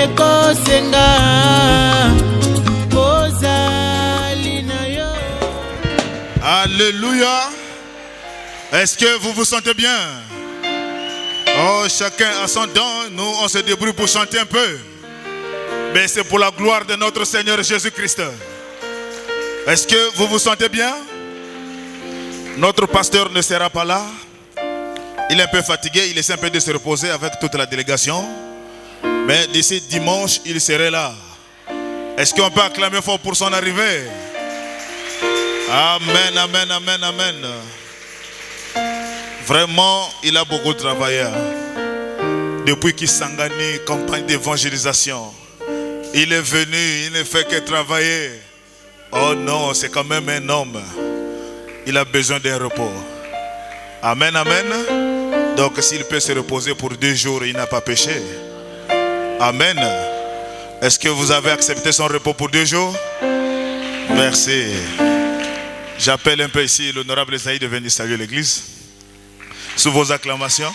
ekosenga ozali na yo. Alléluia. Est-ce que vous vous sentez bien? Oh, chacun a son don. Nous, on se débrouille pour chanter un peu. Mais c'est pour la gloire de notre Seigneur Jésus-Christ. Est-ce que vous vous sentez bien? Notre pasteur ne sera pas là. Il est un peu fatigué. Il essaie un peu de se reposer avec toute la délégation. Mais d'ici dimanche, il serait là. Est-ce qu'on peut acclamer fort pour son arrivée? Amen, amen, amen, amen. Vraiment, il a beaucoup travaillé. Depuis qu'il s'engage campagne d'évangélisation, il est venu, il ne fait que travailler. Oh non, c'est quand même un homme. Il a besoin d'un repos. Amen, amen. Donc s'il peut se reposer pour 2 jours, il n'a pas péché. Amen. Est-ce que vous avez accepté son repos pour 2 jours? Merci. J'appelle un peu ici l'honorable Esaïe de venir saluer l'église. Sous vos acclamations.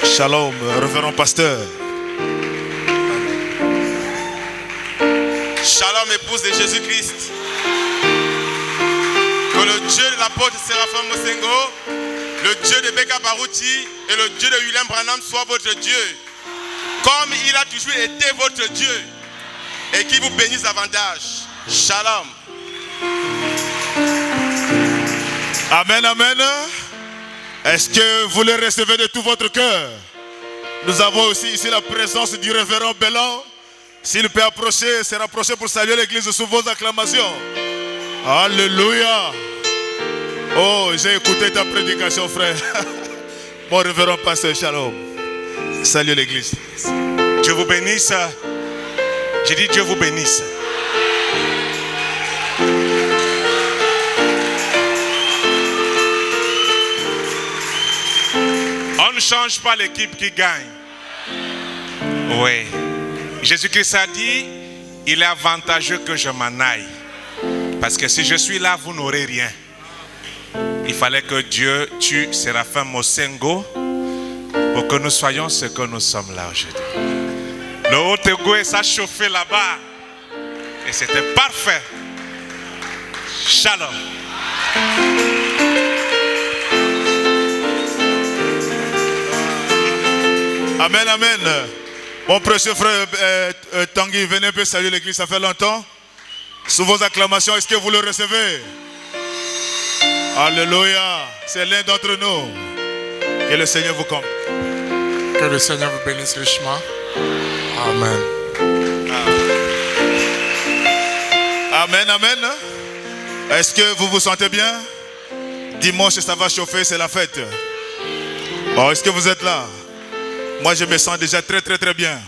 Shalom, révérend pasteur. Shalom, épouse de Jésus-Christ. Que le Dieu de l'apôtre Séraphin Mosengo, le Dieu de Beka Baruti et le Dieu de William Branham soit votre Dieu. Comme il a toujours été votre Dieu. Et qui vous bénisse davantage. Shalom. Amen, amen. Est-ce que vous le recevez de tout votre cœur? Nous avons aussi ici la présence du révérend Bellan. S'il peut approcher, se rapprocher pour saluer l'église sous vos acclamations. Alléluia. Oh, j'ai écouté ta prédication, frère. Mon révérend pasteur, shalom. Salut l'église. Dieu vous bénisse. J'ai dit Dieu vous bénisse. On ne change pas l'équipe qui gagne. Oui. Jésus-Christ a dit, il est avantageux que je m'en aille. Parce que si je suis là, vous n'aurez rien. Il fallait que Dieu tue Séraphin Mosengo pour que nous soyons ce que nous sommes là aujourd'hui. Le Haut-Ego s'est chauffé là-bas. Et c'était parfait. Shalom. Amen, amen. Mon précieux frère Tanguy, venez un peu saluer l'église, ça fait longtemps. Sous vos acclamations, est-ce que vous le recevez? Alléluia. C'est l'un d'entre nous. Que le Seigneur vous comble. Que le Seigneur vous bénisse richement. Amen. Amen, amen. Est-ce que vous vous sentez bien? Dimanche, ça va chauffer, c'est la fête. Oh, est-ce que vous êtes là? Moi, je me sens déjà très, très, très bien.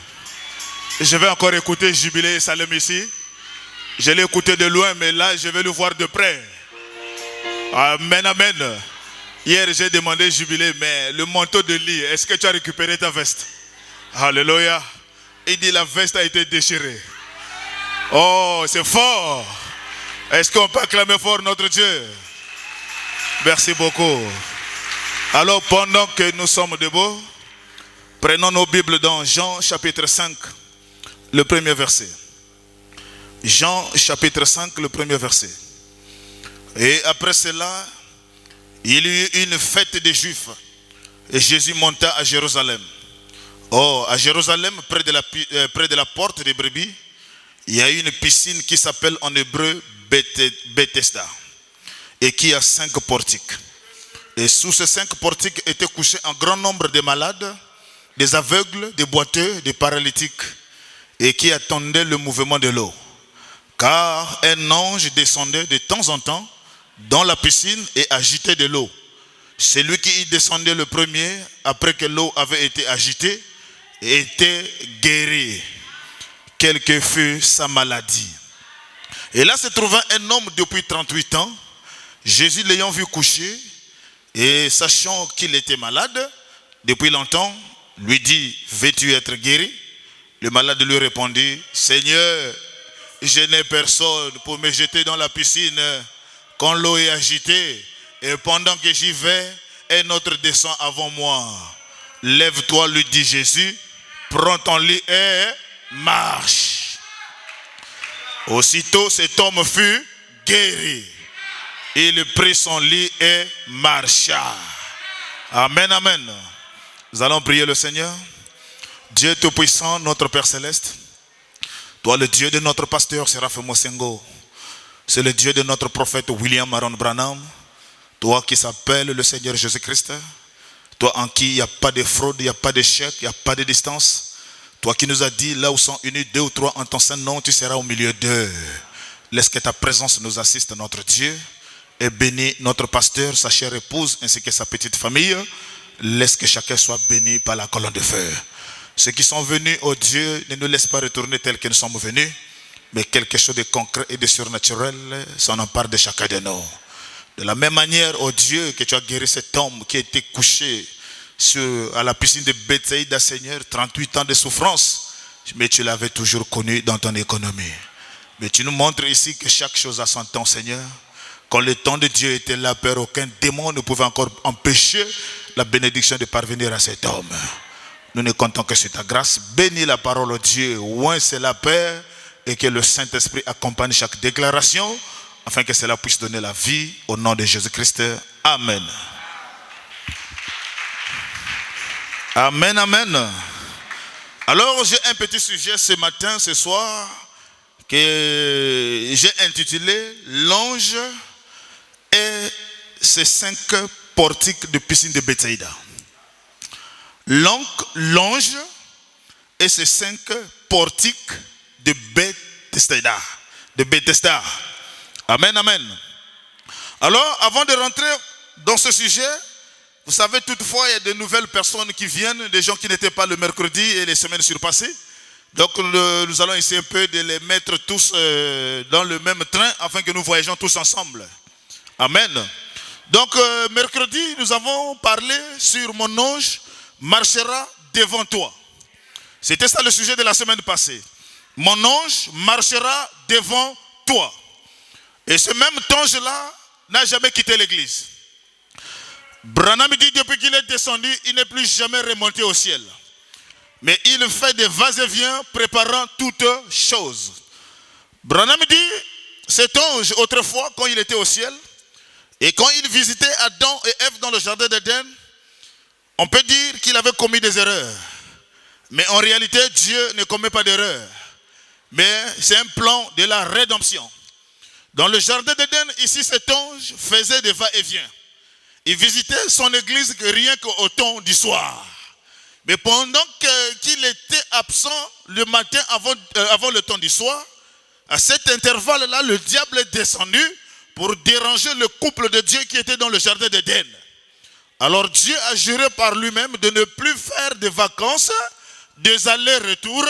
Je vais encore écouter Jubilé et Salem ici. Je l'ai écouté de loin, mais là, je vais le voir de près. Amen, amen. Hier, j'ai demandé Jubilé, mais le manteau de lit, est-ce que tu as récupéré ta veste? Alléluia. Il dit, la veste a été déchirée. Oh, c'est fort. Est-ce qu'on peut acclamer fort notre Dieu? Merci beaucoup. Alors, pendant que nous sommes debout, prenons nos Bibles dans Jean chapitre 5, le premier verset. Jean chapitre 5, le premier verset. Et après cela, il y eut une fête des Juifs. Et Jésus monta à Jérusalem. Oh, à Jérusalem, près de la porte des brebis, il y a une piscine qui s'appelle en hébreu Bethesda. Et qui a 5 portiques. Et sous ces 5 portiques étaient couchés un grand nombre de malades, des aveugles, des boiteux, des paralytiques, et qui attendaient le mouvement de l'eau. Car un ange descendait de temps en temps dans la piscine et agitait de l'eau. Celui qui y descendait le premier, après que l'eau avait été agitée, était guéri, quelle que fût sa maladie. Et là se trouvait un homme depuis 38 ans. Jésus l'ayant vu coucher, et sachant qu'il était malade depuis longtemps, lui dit, veux-tu être guéri? Le malade lui répondit, Seigneur, je n'ai personne pour me jeter dans la piscine quand l'eau est agitée. Et pendant que j'y vais, et notre dessein avant moi. Lève-toi, lui dit Jésus, prends ton lit et marche. Aussitôt cet homme fut guéri. Il prit son lit et marcha. Amen, amen. Nous allons prier le Seigneur. Dieu Tout-Puissant, notre Père Céleste, toi le Dieu de notre pasteur Séraphin Mosengo, c'est le Dieu de notre prophète William Aaron Branham, toi qui s'appelles le Seigneur Jésus-Christ, toi en qui il n'y a pas de fraude, il n'y a pas d'échec, il n'y a pas de distance, toi qui nous as dit là où sont unis 2 ou 3 en ton saint nom, tu seras au milieu d'eux. Laisse que ta présence nous assiste, notre Dieu, et bénis notre pasteur, sa chère épouse ainsi que sa petite famille. Laisse que chacun soit béni par la colonne de feu. Ceux qui sont venus, oh Dieu, ne nous laisse pas retourner tels que nous sommes venus, mais quelque chose de concret et de surnaturel s'en empare de chacun de nous. De la même manière, oh Dieu, que tu as guéri cet homme qui a été couché à la piscine de Bethsaïda, Seigneur, 38 ans de souffrance, mais tu l'avais toujours connu dans ton économie. Mais tu nous montres ici que chaque chose a son temps, Seigneur. Quand le temps de Dieu était là, Père, aucun démon ne pouvait encore empêcher la bénédiction de parvenir à cet homme. Nous ne comptons que sur ta grâce. Bénis la parole de Dieu. Oint c'est la Père. Et que le Saint-Esprit accompagne chaque déclaration. Afin que cela puisse donner la vie. Au nom de Jésus-Christ. Amen. Amen, amen. Alors j'ai un petit sujet ce matin, ce soir, que j'ai intitulé L'ange et ses 5 portiques de piscine de Bethsaïda. L'ange et ses 5 portiques de Bethesda. Amen, amen. Alors, avant de rentrer dans ce sujet, vous savez, toutefois, il y a de nouvelles personnes qui viennent, des gens qui n'étaient pas le mercredi et les semaines surpassées. Donc, nous allons essayer un peu de les mettre tous dans le même train afin que nous voyagions tous ensemble. Amen. Donc, mercredi, nous avons parlé sur mon ange marchera devant toi. C'était ça le sujet de la semaine passée. Mon ange marchera devant toi. Et ce même ange-là n'a jamais quitté l'église. Branham dit depuis qu'il est descendu, il n'est plus jamais remonté au ciel. Mais il fait des va-et-vient préparant toutes choses. Branham dit, cet ange, autrefois, quand il était au ciel, et quand il visitait Adam et Ève dans le jardin d'Éden, on peut dire qu'il avait commis des erreurs. Mais en réalité, Dieu ne commet pas d'erreurs. Mais c'est un plan de la rédemption. Dans le jardin d'Éden, ici, cet ange faisait des va-et-vient. Il visitait son église rien qu'au temps du soir. Mais pendant qu'il était absent le matin avant le temps du soir, à cet intervalle-là, le diable est descendu pour déranger le couple de Dieu qui était dans le jardin d'Éden. Alors Dieu a juré par lui-même de ne plus faire de vacances, des allers-retours,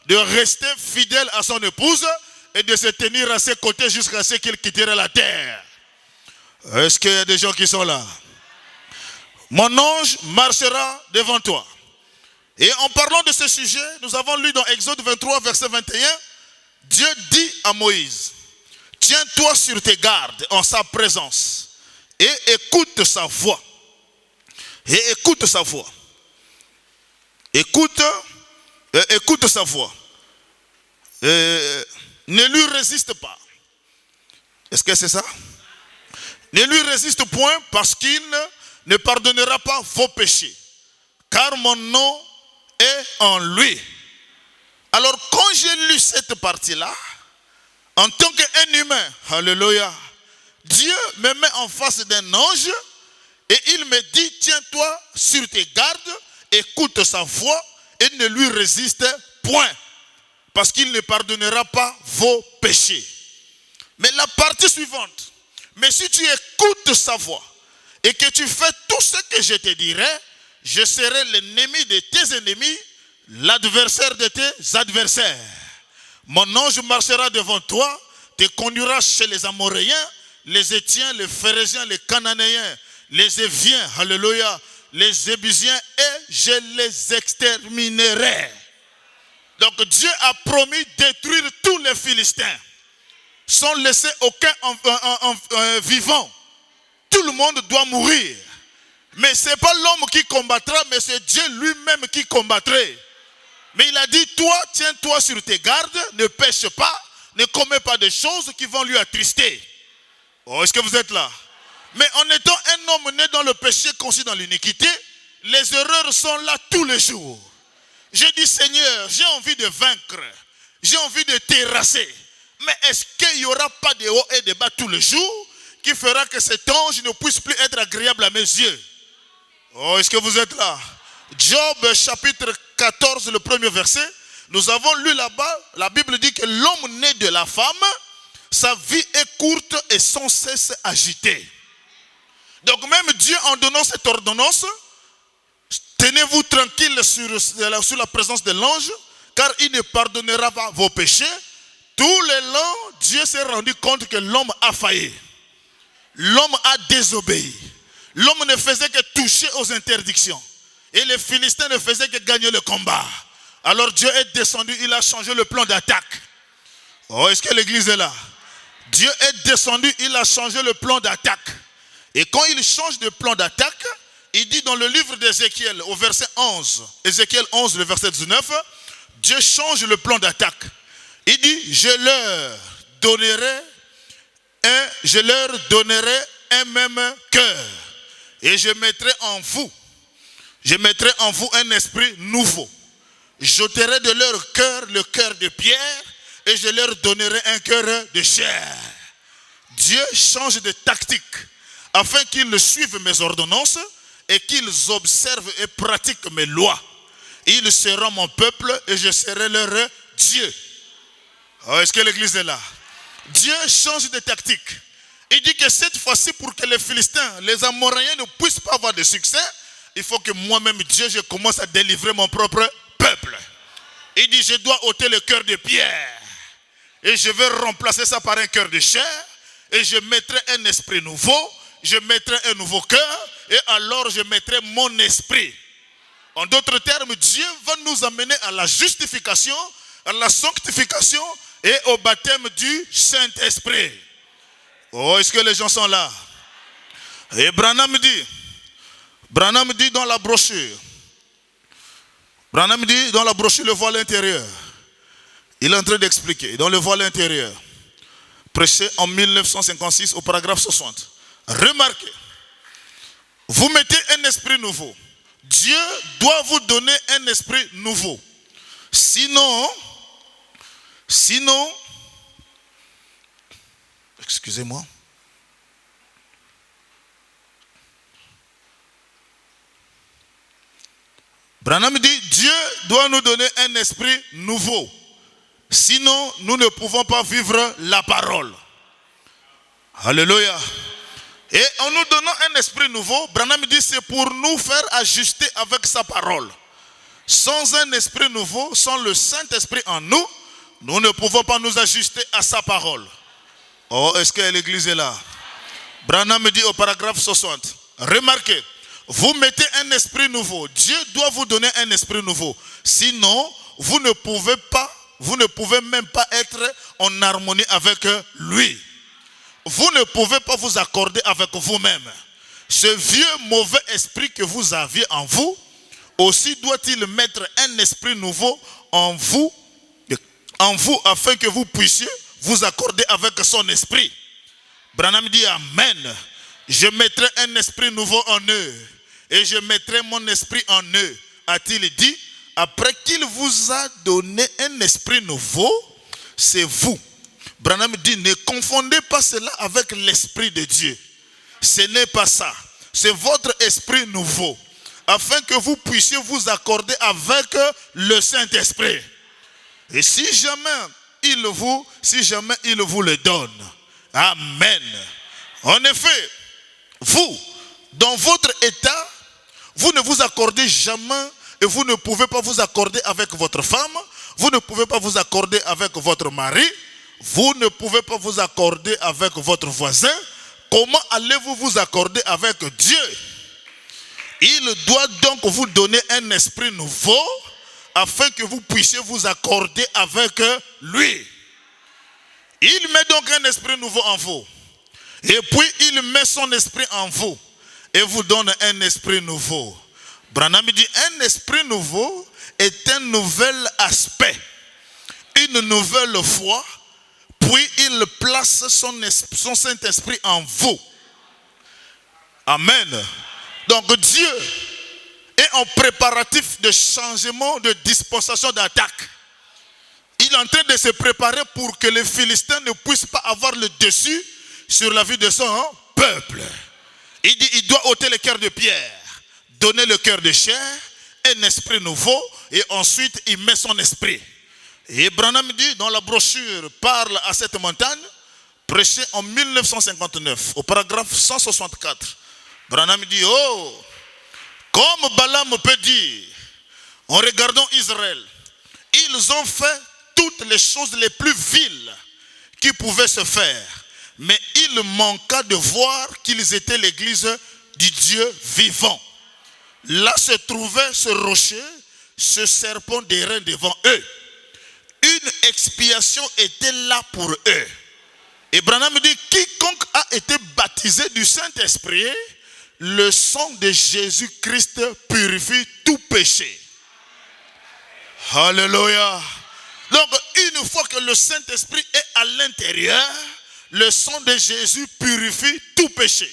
de rester fidèle à son épouse et de se tenir à ses côtés jusqu'à ce qu'il quitterait la terre. Est-ce qu'il y a des gens qui sont là? Mon ange marchera devant toi. Et en parlant de ce sujet, nous avons lu dans Exode 23, verset 21, Dieu dit à Moïse, tiens-toi sur tes gardes en sa présence et écoute sa voix. Et écoute sa voix. Écoute sa voix. Ne lui résiste pas. Est-ce que c'est ça? Ne lui résiste point parce qu'il ne pardonnera pas vos péchés. Car mon nom est en lui. Alors quand j'ai lu cette partie-là, en tant qu'un humain, alléluia, Dieu me met en face d'un ange et il me dit, tiens-toi sur tes gardes, écoute sa voix et ne lui résiste point. Parce qu'il ne pardonnera pas vos péchés. Mais la partie suivante, mais si tu écoutes sa voix et que tu fais tout ce que je te dirai, je serai l'ennemi de tes ennemis, l'adversaire de tes adversaires. Mon ange marchera devant toi, te conduira chez les Amoréens, les Étiens, les Phérésiens, les Cananéens, les Éviens, alléluia, les Ébusiens, et je les exterminerai. Donc Dieu a promis détruire tous les Philistins, sans laisser aucun vivant. Tout le monde doit mourir. Mais ce n'est pas l'homme qui combattra, mais c'est Dieu lui-même qui combattrait. Mais il a dit, toi, tiens-toi sur tes gardes, ne pêche pas, ne commets pas de choses qui vont lui attrister. Oh, est-ce que vous êtes là? Mais en étant un homme né dans le péché, conçu dans l'iniquité, les erreurs sont là tous les jours. J'ai dit, Seigneur, j'ai envie de vaincre, j'ai envie de terrasser. Mais est-ce qu'il n'y aura pas de haut et de bas tous les jours qui fera que cet ange ne puisse plus être agréable à mes yeux? Oh, est-ce que vous êtes là? Job chapitre 14, le premier verset. Nous avons lu là-bas, la Bible dit que l'homme né de la femme, sa vie est courte et sans cesse agitée. Donc même Dieu en donnant cette ordonnance, tenez-vous tranquille sur la présence de l'ange, car il ne pardonnera pas vos péchés. Tout le long, Dieu s'est rendu compte que l'homme a failli. L'homme a désobéi. L'homme ne faisait que toucher aux interdictions. Et les Philistins ne faisaient que gagner le combat. Alors Dieu est descendu, il a changé le plan d'attaque. Oh, est-ce que l'église est là? Dieu est descendu, il a changé le plan d'attaque. Et quand il change de plan d'attaque, il dit dans le livre d'Ézéchiel, au verset 11, Ézéchiel 11, le verset 19, Dieu change le plan d'attaque. Il dit, je leur donnerai un même cœur. Et je mettrai en vous un esprit nouveau. J'ôterai de leur cœur le cœur de pierre et je leur donnerai un cœur de chair. Dieu change de tactique afin qu'ils suivent mes ordonnances et qu'ils observent et pratiquent mes lois. Ils seront mon peuple et je serai leur Dieu. Oh, est-ce que l'église est là? Dieu change de tactique. Il dit que cette fois-ci, pour que les Philistins, les Amoréens ne puissent pas avoir de succès, il faut que moi-même, Dieu, je commence à délivrer mon propre peuple. Il dit, je dois ôter le cœur de pierre. Et je vais remplacer ça par un cœur de chair. Et je mettrai un esprit nouveau. Je mettrai un nouveau cœur. Et alors je mettrai mon esprit. En d'autres termes, Dieu va nous amener à la justification, à la sanctification et au baptême du Saint-Esprit. Oh, est-ce que les gens sont là? Et Branham dit dans la brochure, le voile intérieur, il est en train d'expliquer, dans le voile intérieur, prêché en 1956 au paragraphe 60. Remarquez, vous mettez un esprit nouveau. Dieu doit vous donner un esprit nouveau. Sinon, excusez-moi. Branham dit, Dieu doit nous donner un esprit nouveau. Sinon, nous ne pouvons pas vivre la parole. Alléluia. Et en nous donnant un esprit nouveau, Branham dit, c'est pour nous faire ajuster avec sa parole. Sans un esprit nouveau, sans le Saint-Esprit en nous, nous ne pouvons pas nous ajuster à sa parole. Oh, est-ce que l'église est là? Branham dit au paragraphe 60, remarquez, vous mettez un esprit nouveau. Dieu doit vous donner un esprit nouveau. Sinon, vous ne pouvez même pas être en harmonie avec lui. Vous ne pouvez pas vous accorder avec vous-même. Ce vieux mauvais esprit que vous aviez en vous, aussi doit-il mettre un esprit nouveau en vous afin que vous puissiez vous accorder avec son esprit. Branham dit Amen. Je mettrai un esprit nouveau en eux et je mettrai mon esprit en eux, a-t-il dit. Après qu'il vous a donné un esprit nouveau, c'est vous. Branham dit, ne confondez pas cela avec l'esprit de Dieu. Ce n'est pas ça. C'est votre esprit nouveau. Afin que vous puissiez vous accorder avec le Saint-Esprit. Et si jamais il vous le donne. Amen. En effet, vous, dans votre état, vous ne vous accordez jamais et vous ne pouvez pas vous accorder avec votre femme. Vous ne pouvez pas vous accorder avec votre mari. Vous ne pouvez pas vous accorder avec votre voisin. Comment allez-vous vous accorder avec Dieu? Il doit donc vous donner un esprit nouveau afin que vous puissiez vous accorder avec lui. Il met donc un esprit nouveau en vous. Et puis il met son esprit en vous. et vous donne un esprit nouveau. Branham dit un esprit nouveau est un nouvel aspect, une nouvelle foi, puis il place son Saint-Esprit en vous. Amen. Donc Dieu est en préparatif de changement, de dispensation d'attaque. Il est en train de se préparer pour que les Philistins ne puissent pas avoir le dessus sur la vie de son peuple. Il dit il doit ôter le cœur de pierre, donner le cœur de chair, un esprit nouveau, et ensuite il met son esprit. Et Branham dit dans la brochure parle à cette montagne, prêché en 1959 au paragraphe 164. Branham dit oh, comme Balaam peut dire en regardant Israël, ils ont fait toutes les choses les plus viles qui pouvaient se faire, mais il manqua de voir qu'ils étaient l'église du Dieu vivant. Là se trouvait ce rocher, ce serpent d'airain devant eux. Une expiation était là pour eux. Et Branham dit, quiconque a été baptisé du Saint-Esprit, le sang de Jésus-Christ purifie tout péché. Alléluia. Donc, une fois que le Saint-Esprit est à l'intérieur, le sang de Jésus purifie tout péché.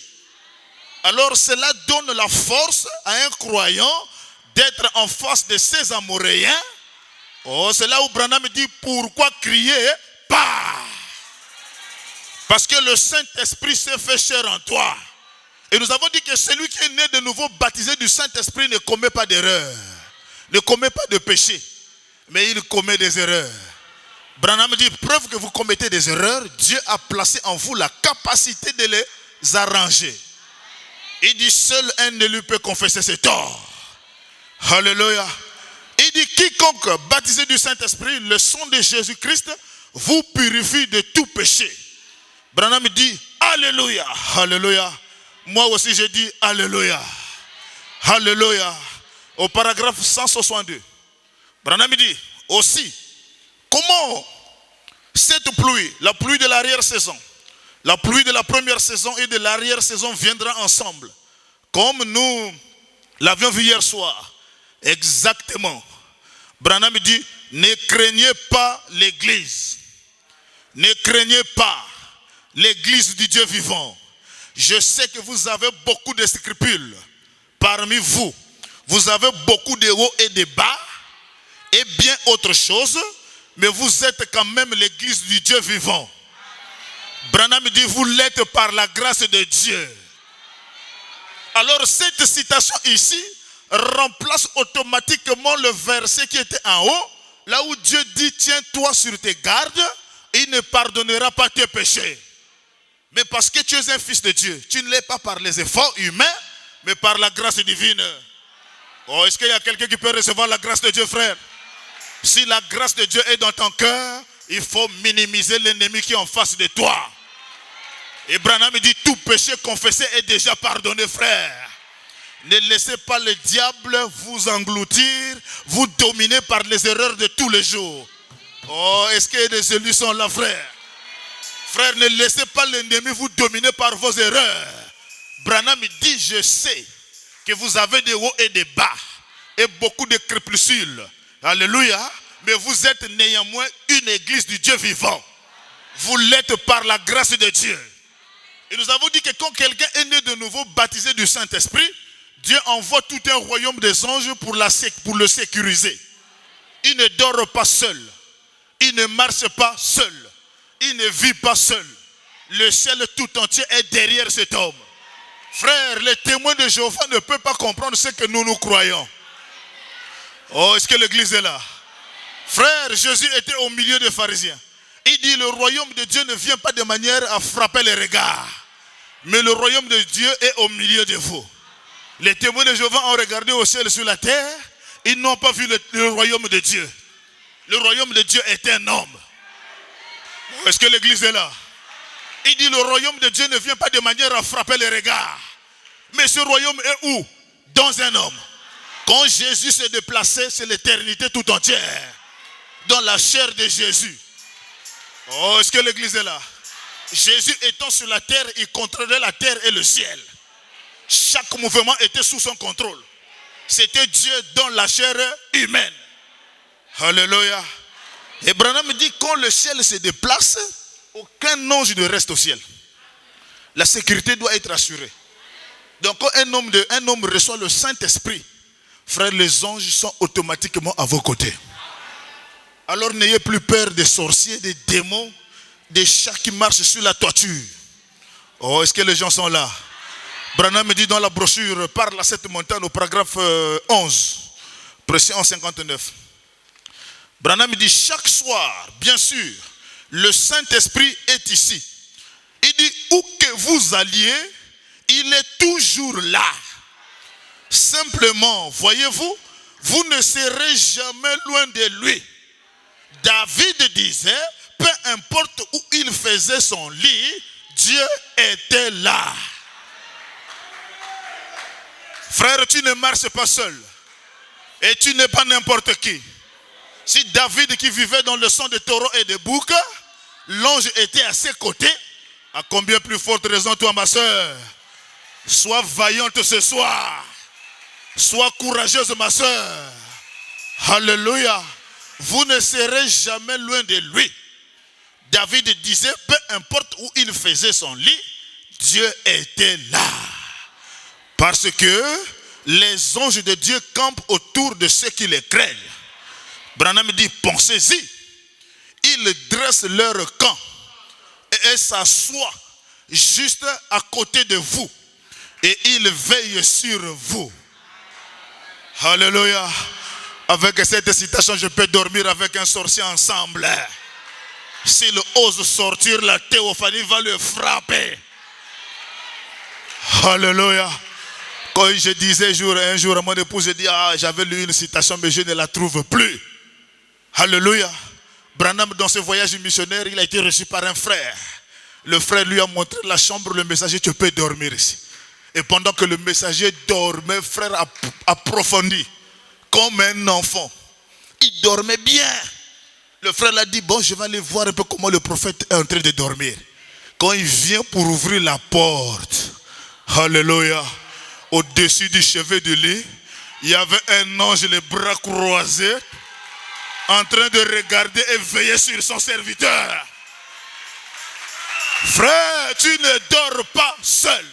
Alors, cela donne la force à un croyant d'être en face de ses Amoréens. Oh, c'est là où Branham dit, pourquoi crier pas? Parce que le Saint-Esprit s'est fait chair en toi. Et nous avons dit que celui qui est né de nouveau, baptisé du Saint-Esprit, ne commet pas d'erreur, ne commet pas de péché, mais il commet des erreurs. Branham dit, preuve que vous commettez des erreurs, Dieu a placé en vous la capacité de les arranger. Il dit, seul un élu peut confesser ses torts. Alléluia. Il dit, quiconque baptisé du Saint-Esprit, le sang de Jésus-Christ vous purifie de tout péché. Branham dit, Alléluia, Alléluia. Moi aussi je dis Alléluia, Alléluia. Au paragraphe 162, Branham dit aussi, comment cette pluie, la pluie de l'arrière-saison, la pluie de la première saison et de l'arrière-saison viendra ensemble, comme nous l'avions vu hier soir. Exactement. Branham dit, ne craignez pas l'église. Ne craignez pas l'église du Dieu vivant. Je sais que vous avez beaucoup de scrupules parmi vous. Vous avez beaucoup de hauts et de bas et bien autre chose, mais vous êtes quand même l'église du Dieu vivant. Branham dit, vous l'êtes par la grâce de Dieu. Alors cette citation ici remplace automatiquement le verset qui était en haut, là où Dieu dit, tiens-toi sur tes gardes, il ne pardonnera pas tes péchés. Mais parce que tu es un fils de Dieu, tu ne l'es pas par les efforts humains, mais par la grâce divine. Oh, est-ce qu'il y a quelqu'un qui peut recevoir la grâce de Dieu, frère? Si la grâce de Dieu est dans ton cœur, il faut minimiser l'ennemi qui est en face de toi. Et Branham dit, tout péché confessé est déjà pardonné, frère. Ne laissez pas le diable vous engloutir, vous dominer par les erreurs de tous les jours. Oh, est-ce que des élus sont là, frère? Frère, ne laissez pas l'ennemi vous dominer par vos erreurs. Branham dit, je sais que vous avez des hauts et des bas et beaucoup de crépuscules. Alléluia. Mais vous êtes néanmoins une église du Dieu vivant. Vous l'êtes par la grâce de Dieu. Et nous avons dit que quand quelqu'un est né de nouveau, baptisé du Saint-Esprit, Dieu envoie tout un royaume des anges pour le sécuriser. Il ne dort pas seul. Il ne marche pas seul. Il ne vit pas seul. Le ciel tout entier est derrière cet homme. Frère, les témoins de Jéhovah ne peuvent pas comprendre ce que nous croyons. Oh, est-ce que l'église est là? Frère, Jésus était au milieu des pharisiens. Il dit, le royaume de Dieu ne vient pas de manière à frapper les regards. Mais le royaume de Dieu est au milieu de vous. Les témoins de Jéhovah ont regardé au ciel sur la terre. Ils n'ont pas vu le royaume de Dieu. Le royaume de Dieu est un homme. Est-ce que l'église est là? Il dit, le royaume de Dieu ne vient pas de manière à frapper les regards. Mais ce royaume est où? Dans un homme. Quand Jésus s'est déplacé, c'est l'éternité tout entière. Dans la chair de Jésus. Oh, est-ce que l'église est là? Jésus étant sur la terre, il contrôlait la terre et le ciel. Chaque mouvement était sous son contrôle. C'était Dieu dans la chair humaine. Alléluia. Et Branham dit, quand le ciel se déplace, aucun ange ne reste au ciel. La sécurité doit être assurée. Donc quand un homme reçoit le Saint-Esprit, frères, les anges sont automatiquement à vos côtés. Alors n'ayez plus peur des sorciers, des démons, des chats qui marchent sur la toiture. Oh, est-ce que les gens sont là? Branham dit dans la brochure, parle à cette montagne au paragraphe 11, précis en 59. Branham dit, chaque soir, bien sûr, le Saint-Esprit est ici. Il dit, où que vous alliez, il est toujours là. Simplement, voyez-vous, vous ne serez jamais loin de lui. David disait, peu importe où il faisait son lit, Dieu était là. Frère, tu ne marches pas seul. Et tu n'es pas n'importe qui. Si David qui vivait dans le sang de taureaux et de boucs, l'ange était à ses côtés, à combien plus forte raison toi ma soeur? Sois vaillante ce soir. Sois courageuse ma soeur. Alléluia. Vous ne serez jamais loin de lui. David disait, peu importe où il faisait son lit, Dieu était là. Parce que les anges de Dieu campent autour de ceux qui les craignent. Branham dit, pensez-y. Ils dressent leur camp et s'assoient juste à côté de vous. Et ils veillent sur vous. Alléluia. Avec cette citation, je peux dormir avec un sorcier ensemble. S'il ose sortir, la théophanie va le frapper. Alléluia. Quand je disais un jour à mon épouse, je dis, j'avais lu une citation, mais je ne la trouve plus. Alléluia. Branham, dans ce voyage missionnaire, il a été reçu par un frère. Le frère lui a montré la chambre, le messager, tu peux dormir ici. Et pendant que le messager dormait, frère approfondi, comme un enfant. Il dormait bien. Le frère l'a dit, bon, je vais aller voir un peu comment le prophète est en train de dormir. Quand il vient pour ouvrir la porte, alléluia, au-dessus du chevet du lit, il y avait un ange, les bras croisés, en train de regarder et veiller sur son serviteur. Frère, tu ne dors pas seul.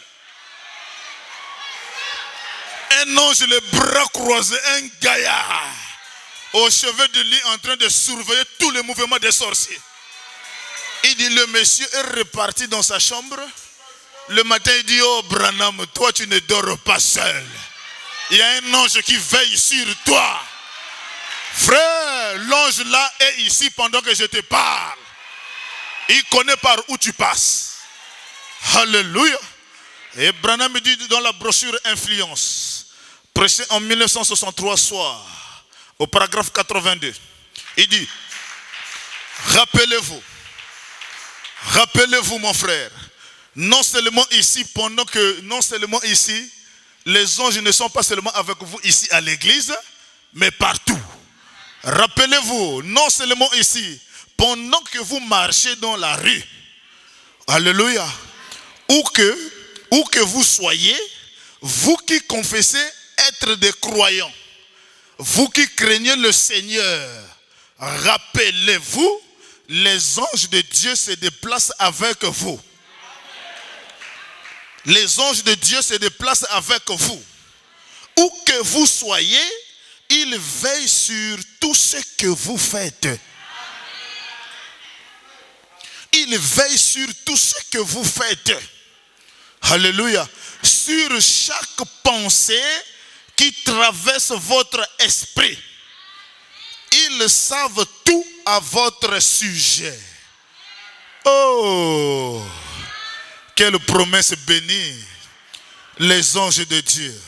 Un ange, les bras croisés, un gaillard, au chevet du lit, en train de surveiller tous les mouvements des sorciers. Il dit, le monsieur est reparti dans sa chambre. Le matin, il dit, oh Branham, toi tu ne dors pas seul. Il y a un ange qui veille sur toi. Frère, l'ange là est ici pendant que je te parle. Il connaît par où tu passes. Alléluia. Et Branham dit dans la brochure Influence, prêché en 1963 soir, au paragraphe 82, il dit, rappelez-vous mon frère, non seulement ici, les anges ne sont pas seulement avec vous ici à l'église, mais partout. Rappelez-vous, non seulement ici, pendant que vous marchez dans la rue, alléluia, où que vous soyez, vous qui confessez être des croyants, vous qui craignez le Seigneur, rappelez-vous, les anges de Dieu se déplacent avec vous. Les anges de Dieu se déplacent avec vous. Où que vous soyez, ils veillent sur tout ce que vous faites. Ils veillent sur tout ce que vous faites. Alléluia. Sur chaque pensée qui traverse votre esprit. Ils savent tout à votre sujet. Oh, quelle promesse bénie. Les anges de Dieu.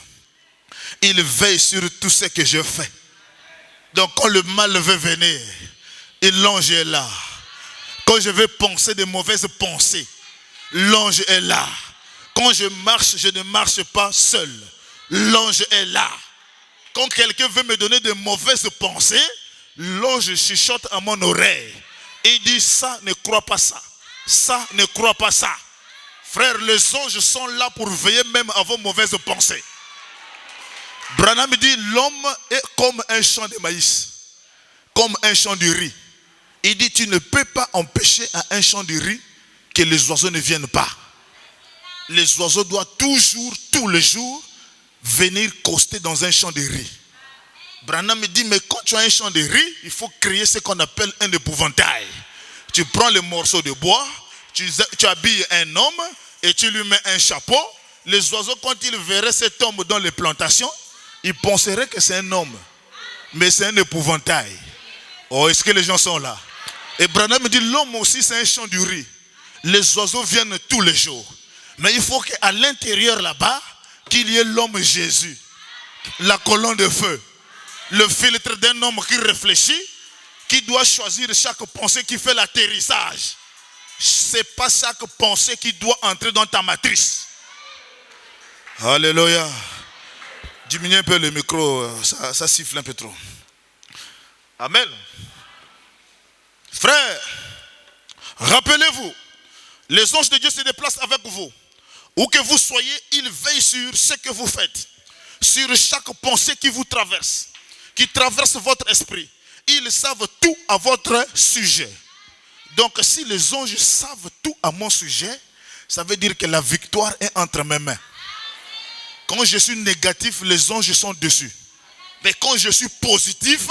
Ils veillent sur tout ce que je fais. Donc quand le mal veut venir, l'ange est là. Quand je vais penser de mauvaises pensées, l'ange est là. Quand je marche, je ne marche pas seul. L'ange est là. Quand quelqu'un veut me donner de mauvaises pensées, l'ange chuchote à mon oreille. Et il dit, ça, ne crois pas ça. Ça, ne crois pas ça. Frère, les anges sont là pour veiller même à vos mauvaises pensées. Branham dit, l'homme est comme un champ de maïs, comme un champ de riz. Il dit, tu ne peux pas empêcher à un champ de riz que les oiseaux ne viennent pas. Les oiseaux doivent toujours, tous les jours, venir coster dans un champ de riz. Branham me dit, mais quand tu as un champ de riz, il faut créer ce qu'on appelle un épouvantail. Tu prends le morceau de bois, tu habilles un homme et tu lui mets un chapeau. Les oiseaux, quand ils verraient cet homme dans les plantations, ils penseraient que c'est un homme. Mais c'est un épouvantail. Oh, est-ce que les gens sont là? Et Branham me dit, l'homme aussi c'est un champ de riz. Les oiseaux viennent tous les jours. Mais il faut qu'à l'intérieur là-bas, qu'il y ait l'homme Jésus. La colonne de feu. Le filtre d'un homme qui réfléchit, qui doit choisir chaque pensée qui fait l'atterrissage. C'est pas chaque pensée qui doit entrer dans ta matrice. Alléluia. Diminuez un peu le micro, ça siffle un peu trop. Amen. Frère, rappelez-vous, les anges de Dieu se déplacent avec vous. Où que vous soyez, ils veillent sur ce que vous faites. Sur chaque pensée qui vous traverse, qui traverse votre esprit. Ils savent tout à votre sujet. Donc si les anges savent tout à mon sujet, ça veut dire que la victoire est entre mes mains. Quand je suis négatif, les anges sont dessus. Mais quand je suis positif,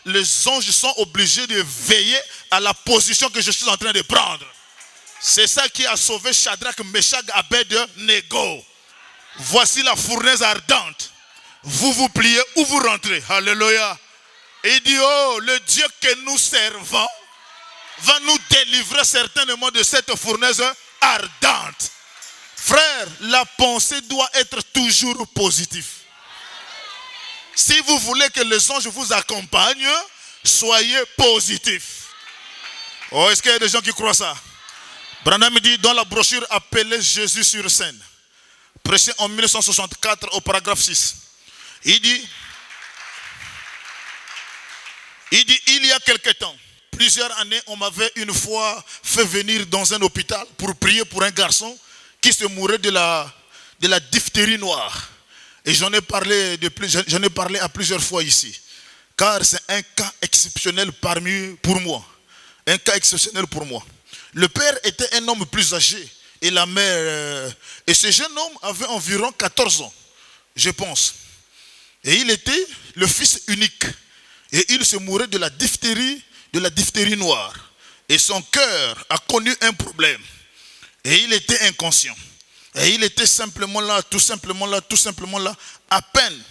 les anges sont obligés de veiller à la position que je suis en train de prendre. C'est ça qui a sauvé Shadrach, Meshach, Abed-Nego. Voici la fournaise ardente. Vous vous pliez ou vous rentrez. Alléluia. Il dit, oh, le Dieu que nous servons va nous délivrer certainement de cette fournaise ardente. Frère, la pensée doit être toujours positive. Si vous voulez que les anges vous accompagnent, soyez positifs. Oh, est-ce qu'il y a des gens qui croient ça? Branham dit dans la brochure appelée Jésus sur scène, prêché en 1964 au paragraphe 6. Il dit, il y a quelque temps, plusieurs années, on m'avait une fois fait venir dans un hôpital pour prier pour un garçon qui se mourait de la diphtérie noire. Et j'en ai parlé à plusieurs fois ici. Car c'est un cas exceptionnel pour moi. Un cas exceptionnel pour moi. Le père était un homme plus âgé. Et la mère... et ce jeune homme avait environ 14 ans, je pense. Et il était le fils unique. Et il se mourait de la diphtérie noire. Et son cœur a connu un problème. Et il était inconscient. Et il était simplement là, tout simplement là, à peine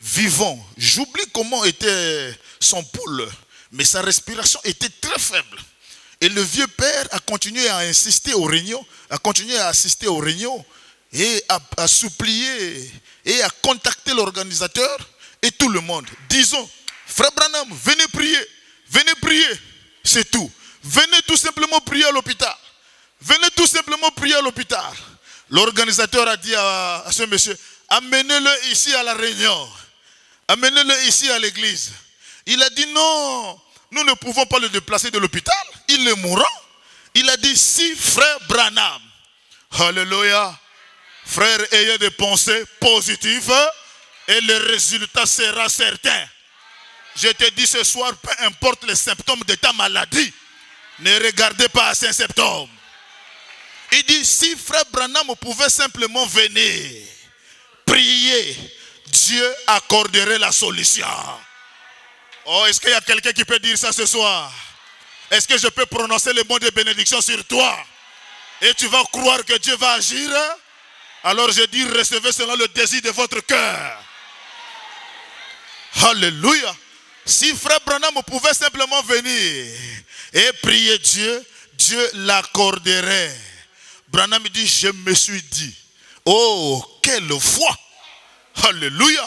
vivant. J'oublie comment était son pouls, mais sa respiration était très faible. Et le vieux père a continué à insister aux réunions, a continué à assister aux réunions et à supplier et à contacter l'organisateur et tout le monde. Disons, frère Branham, venez prier, c'est tout. Venez tout simplement prier à l'hôpital. Venez tout simplement prier à l'hôpital. L'organisateur a dit à ce monsieur, amenez-le ici à la réunion. Amenez-le ici à l'église. Il a dit non, nous ne pouvons pas le déplacer de l'hôpital. Il est mourant. Il a dit si frère Branham. Alléluia. Frère, ayez des pensées positives et le résultat sera certain. Je te dis ce soir, peu importe les symptômes de ta maladie, ne regardez pas à ces symptômes. Il dit, si frère Branham pouvait simplement venir prier, Dieu accorderait la solution. Oh, est-ce qu'il y a quelqu'un qui peut dire ça ce soir? Est-ce que je peux prononcer le mot de bénédiction sur toi? Et tu vas croire que Dieu va agir? Alors je dis, recevez selon le désir de votre cœur. Alléluia. Si frère Branham pouvait simplement venir et prier Dieu, Dieu l'accorderait. Branham dit, je me suis dit, oh, quelle foi! Alléluia!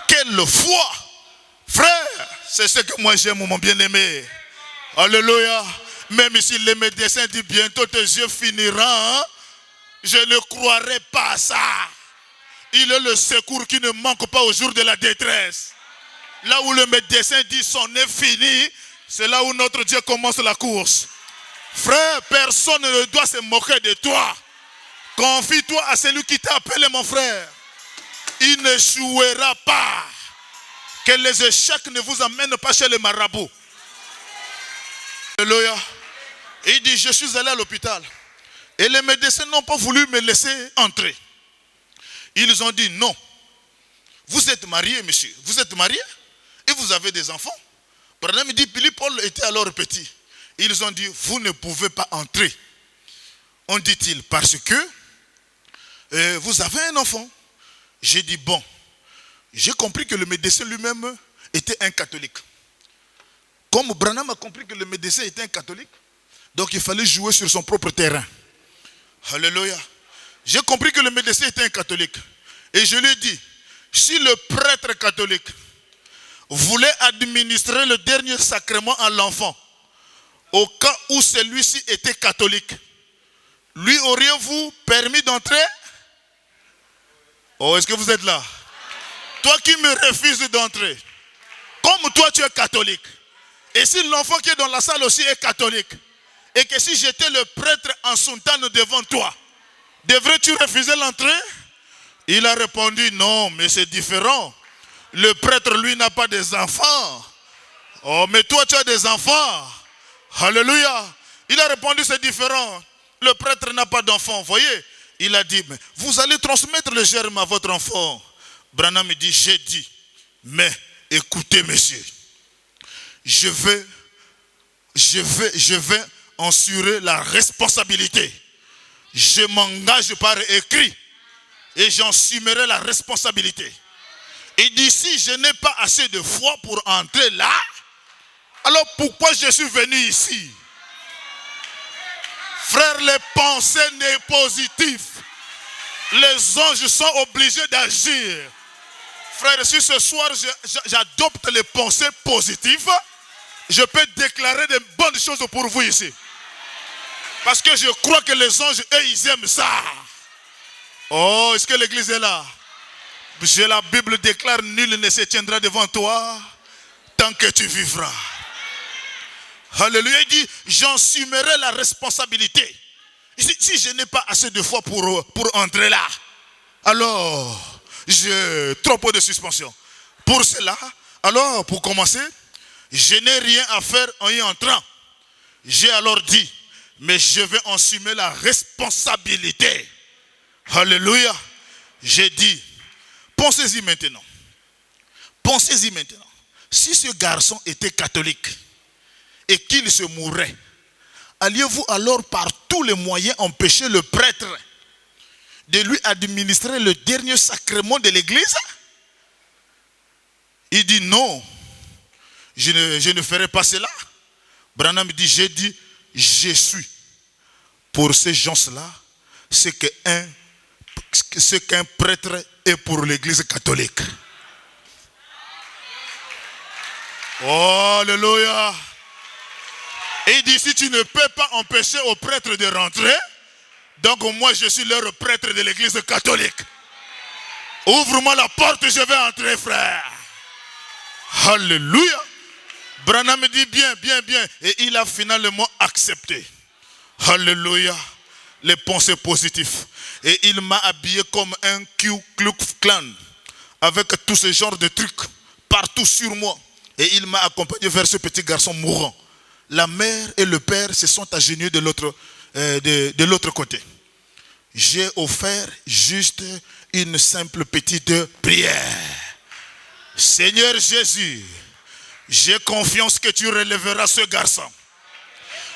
Quelle foi! Frère, c'est ce que moi j'aime, mon bien-aimé. Alléluia! Même si les médecins disent bientôt tes yeux finiront, hein? Je ne croirai pas à ça. Il est le secours qui ne manque pas au jour de la détresse. Là où le médecin dit son est fini, c'est là où notre Dieu commence la course. Frère, personne ne doit se moquer de toi. Confie-toi à celui qui t'a appelé, mon frère. Il n'échouera pas. Que les échecs ne vous amènent pas chez les marabouts. Alléluia. Il dit, je suis allé à l'hôpital. Et les médecins n'ont pas voulu me laisser entrer. Ils ont dit, non. Vous êtes marié, monsieur. Vous êtes marié et vous avez des enfants. Branham dit, Billy Paul était alors petit. Ils ont dit, vous ne pouvez pas entrer. On dit-il, parce que vous avez un enfant. J'ai dit, bon, j'ai compris que le médecin lui-même était un catholique. Comme Branham a compris que le médecin était un catholique, donc il fallait jouer sur son propre terrain. Alléluia. J'ai compris que le médecin était un catholique. Et je lui ai dit, si le prêtre catholique voulait administrer le dernier sacrement à l'enfant, au cas où celui-ci était catholique, lui auriez-vous permis d'entrer? Oh, est-ce que vous êtes là? Toi qui me refuses d'entrer, comme toi tu es catholique, et si l'enfant qui est dans la salle aussi est catholique, et que si j'étais le prêtre en soutane devant toi, devrais-tu refuser l'entrée? Il a répondu, non, mais c'est différent. Le prêtre, lui, n'a pas des enfants. Oh, mais toi, tu as des enfants. Alléluia. Il a répondu, c'est différent. Le prêtre n'a pas d'enfants. Voyez, il a dit, mais vous allez transmettre le germe à votre enfant. Branham dit, j'ai dit, mais écoutez, monsieur, je vais assurer la responsabilité. Je m'engage par écrit et j'assumerai la responsabilité. Et d'ici, je n'ai pas assez de foi pour entrer là. Alors pourquoi je suis venu ici? Frère, les pensées positives, les anges sont obligés d'agir. Frère, si ce soir j'adopte les pensées positives, je peux déclarer de bonnes choses pour vous ici. Parce que je crois que les anges, eux, ils aiment ça. Oh, est-ce que l'église est là? La Bible déclare, nul ne se tiendra devant toi tant que tu vivras. Alléluia, il dit, j'assumerai la responsabilité. Si je n'ai pas assez de foi pour entrer là, alors j'ai trop peu de suspension. Pour cela, alors pour commencer, je n'ai rien à faire en y entrant. J'ai alors dit, mais je vais assumer la responsabilité. Alléluia. J'ai dit, pensez-y maintenant. Pensez-y maintenant. Si ce garçon était catholique et qu'il se mourrait, alliez-vous alors par tous les moyens empêcher le prêtre de lui administrer le dernier sacrement de l'église? Il dit non, je ne ferai pas cela. Branham dit, j'ai dit, je suis pour ces gens-là ce qu'un prêtre est pour l'église catholique. Oh, alléluia. Et il dit, si tu ne peux pas empêcher au prêtre de rentrer, donc moi je suis leur prêtre de l'église catholique. Ouvre-moi la porte, je vais entrer, frère. Alléluia. Branham dit bien. Et il a finalement accepté. Alléluia. Les pensées positives. Et il m'a habillé comme un Ku Klux Klan. Avec tous ces genres de trucs partout sur moi. Et il m'a accompagné vers ce petit garçon mourant. La mère et le père se sont agenouillés de l'autre côté. J'ai offert juste une simple petite prière. Seigneur Jésus, j'ai confiance que tu relèveras ce garçon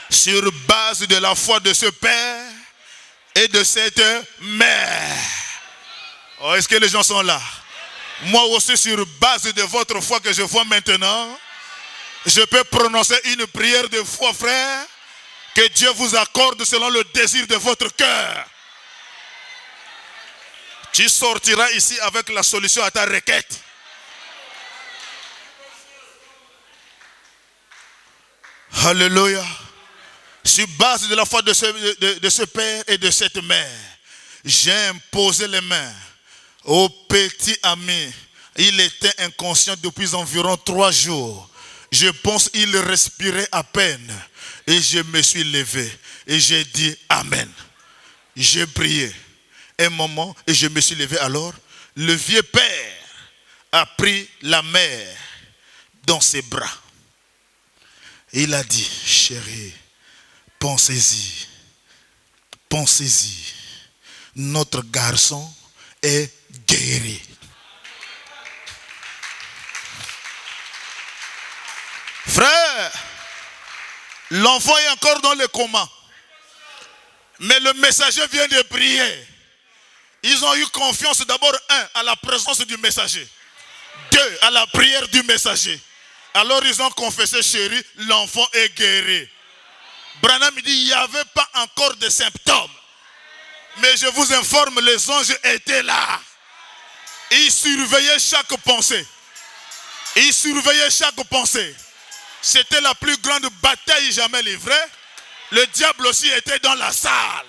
sur base de la foi de ce père et de cette mère. Oh, est-ce que les gens sont là? Moi aussi, sur base de votre foi que je vois maintenant, je peux prononcer une prière de foi, frère, que Dieu vous accorde selon le désir de votre cœur. Tu sortiras ici avec la solution à ta requête. Alléluia. Sur base de la foi de ce père et de cette mère, j'ai imposé les mains au petit ami. Il était inconscient depuis environ 3 jours. Je pense qu'il respirait à peine. Et je me suis levé et j'ai dit Amen. J'ai prié. un moment et je me suis levé alors. Le vieux père a pris la mère dans ses bras. Et il a dit, chérie, pensez-y, pensez-y. Notre garçon est guéri. Frère, l'enfant est encore dans le coma. Mais le messager vient de prier. Ils ont eu confiance d'abord, à la présence du messager. 2, à la prière du messager. Alors ils ont confessé, chérie, l'enfant est guéri. Branham dit, il n'y avait pas encore de symptômes. Mais je vous informe, les anges étaient là. Ils surveillaient chaque pensée. Ils surveillaient chaque pensée. C'était la plus grande bataille jamais livrée. Le diable aussi était dans la salle.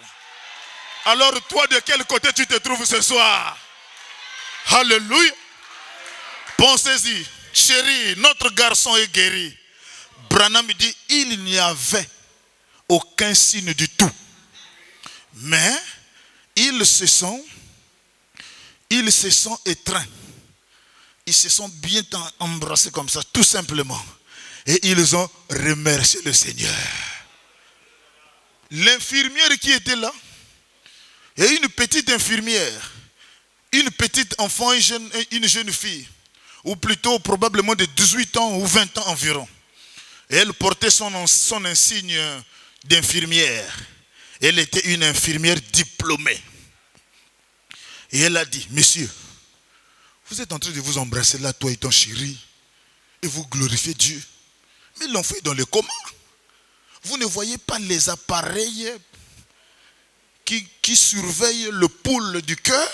Alors toi, de quel côté tu te trouves ce soir? Alléluia. Pensez-y, chérie, notre garçon est guéri. Branham dit, il n'y avait aucun signe du tout. Mais ils se sont étreints. Ils se sont bien embrassés comme ça, tout simplement. Et ils ont remercié le Seigneur. L'infirmière qui était là, et une petite infirmière, une petite enfant, une jeune fille, ou plutôt probablement de 18 ans ou 20 ans environ. Et elle portait son insigne d'infirmière. Elle était une infirmière diplômée. Et elle a dit, monsieur, vous êtes en train de vous embrasser là, toi et ton chéri, et vous glorifiez Dieu. Mais l'enfant est dans le coma. Vous ne voyez pas les appareils qui surveillent le pouls du cœur,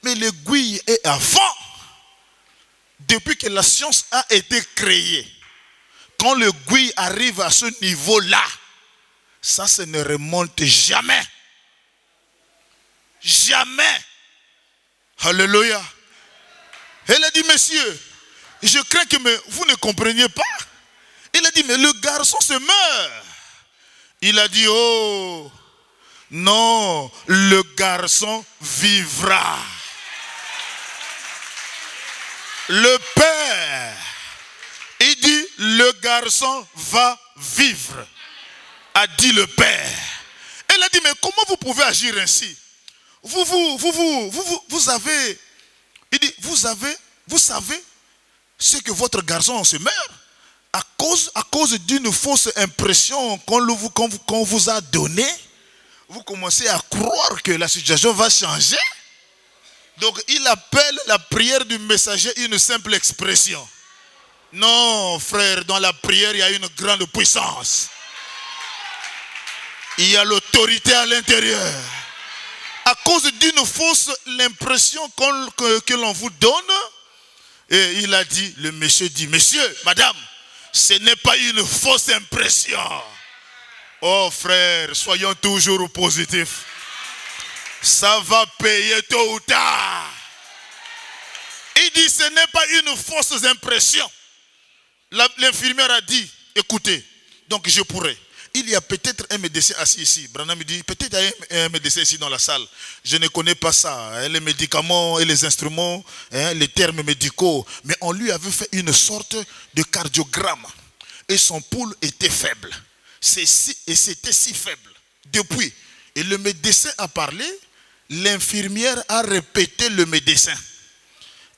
mais l'aiguille est à fond. Depuis que la science a été créée, quand l'aiguille arrive à ce niveau-là, ça ne remonte jamais. Jamais. Alléluia. Elle a dit, monsieur, je crains que vous ne compreniez pas. Il a dit, mais le garçon se meurt. Il a dit, oh, non, le garçon vivra. Le père, il dit, le garçon va vivre, a dit le père. Elle a dit, mais comment vous pouvez agir ainsi? Vous avez, il dit, vous savez ce que votre garçon se meurt à cause d'une fausse impression qu'on vous a donnée. Vous commencez à croire que la situation va changer. Donc il appelle la prière du messager une simple expression. Non, frère, dans la prière, il y a une grande puissance. Il y a l'autorité à l'intérieur. À cause d'une fausse impression que l'on vous donne, et il a dit, le monsieur dit, monsieur, madame, ce n'est pas une fausse impression. Oh frère, soyons toujours positifs. Ça va payer tôt ou tard. Il dit, ce n'est pas une fausse impression. L'infirmière a dit, écoutez, donc je pourrais. Il y a peut-être un médecin assis ici. Branham dit, peut-être il y a un médecin ici dans la salle. Je ne connais pas ça. Les médicaments et les instruments, les termes médicaux. Mais on lui avait fait une sorte de cardiogramme. Et son pouls était faible. Et c'était si faible. Depuis, et le médecin a parlé, l'infirmière a répété le médecin.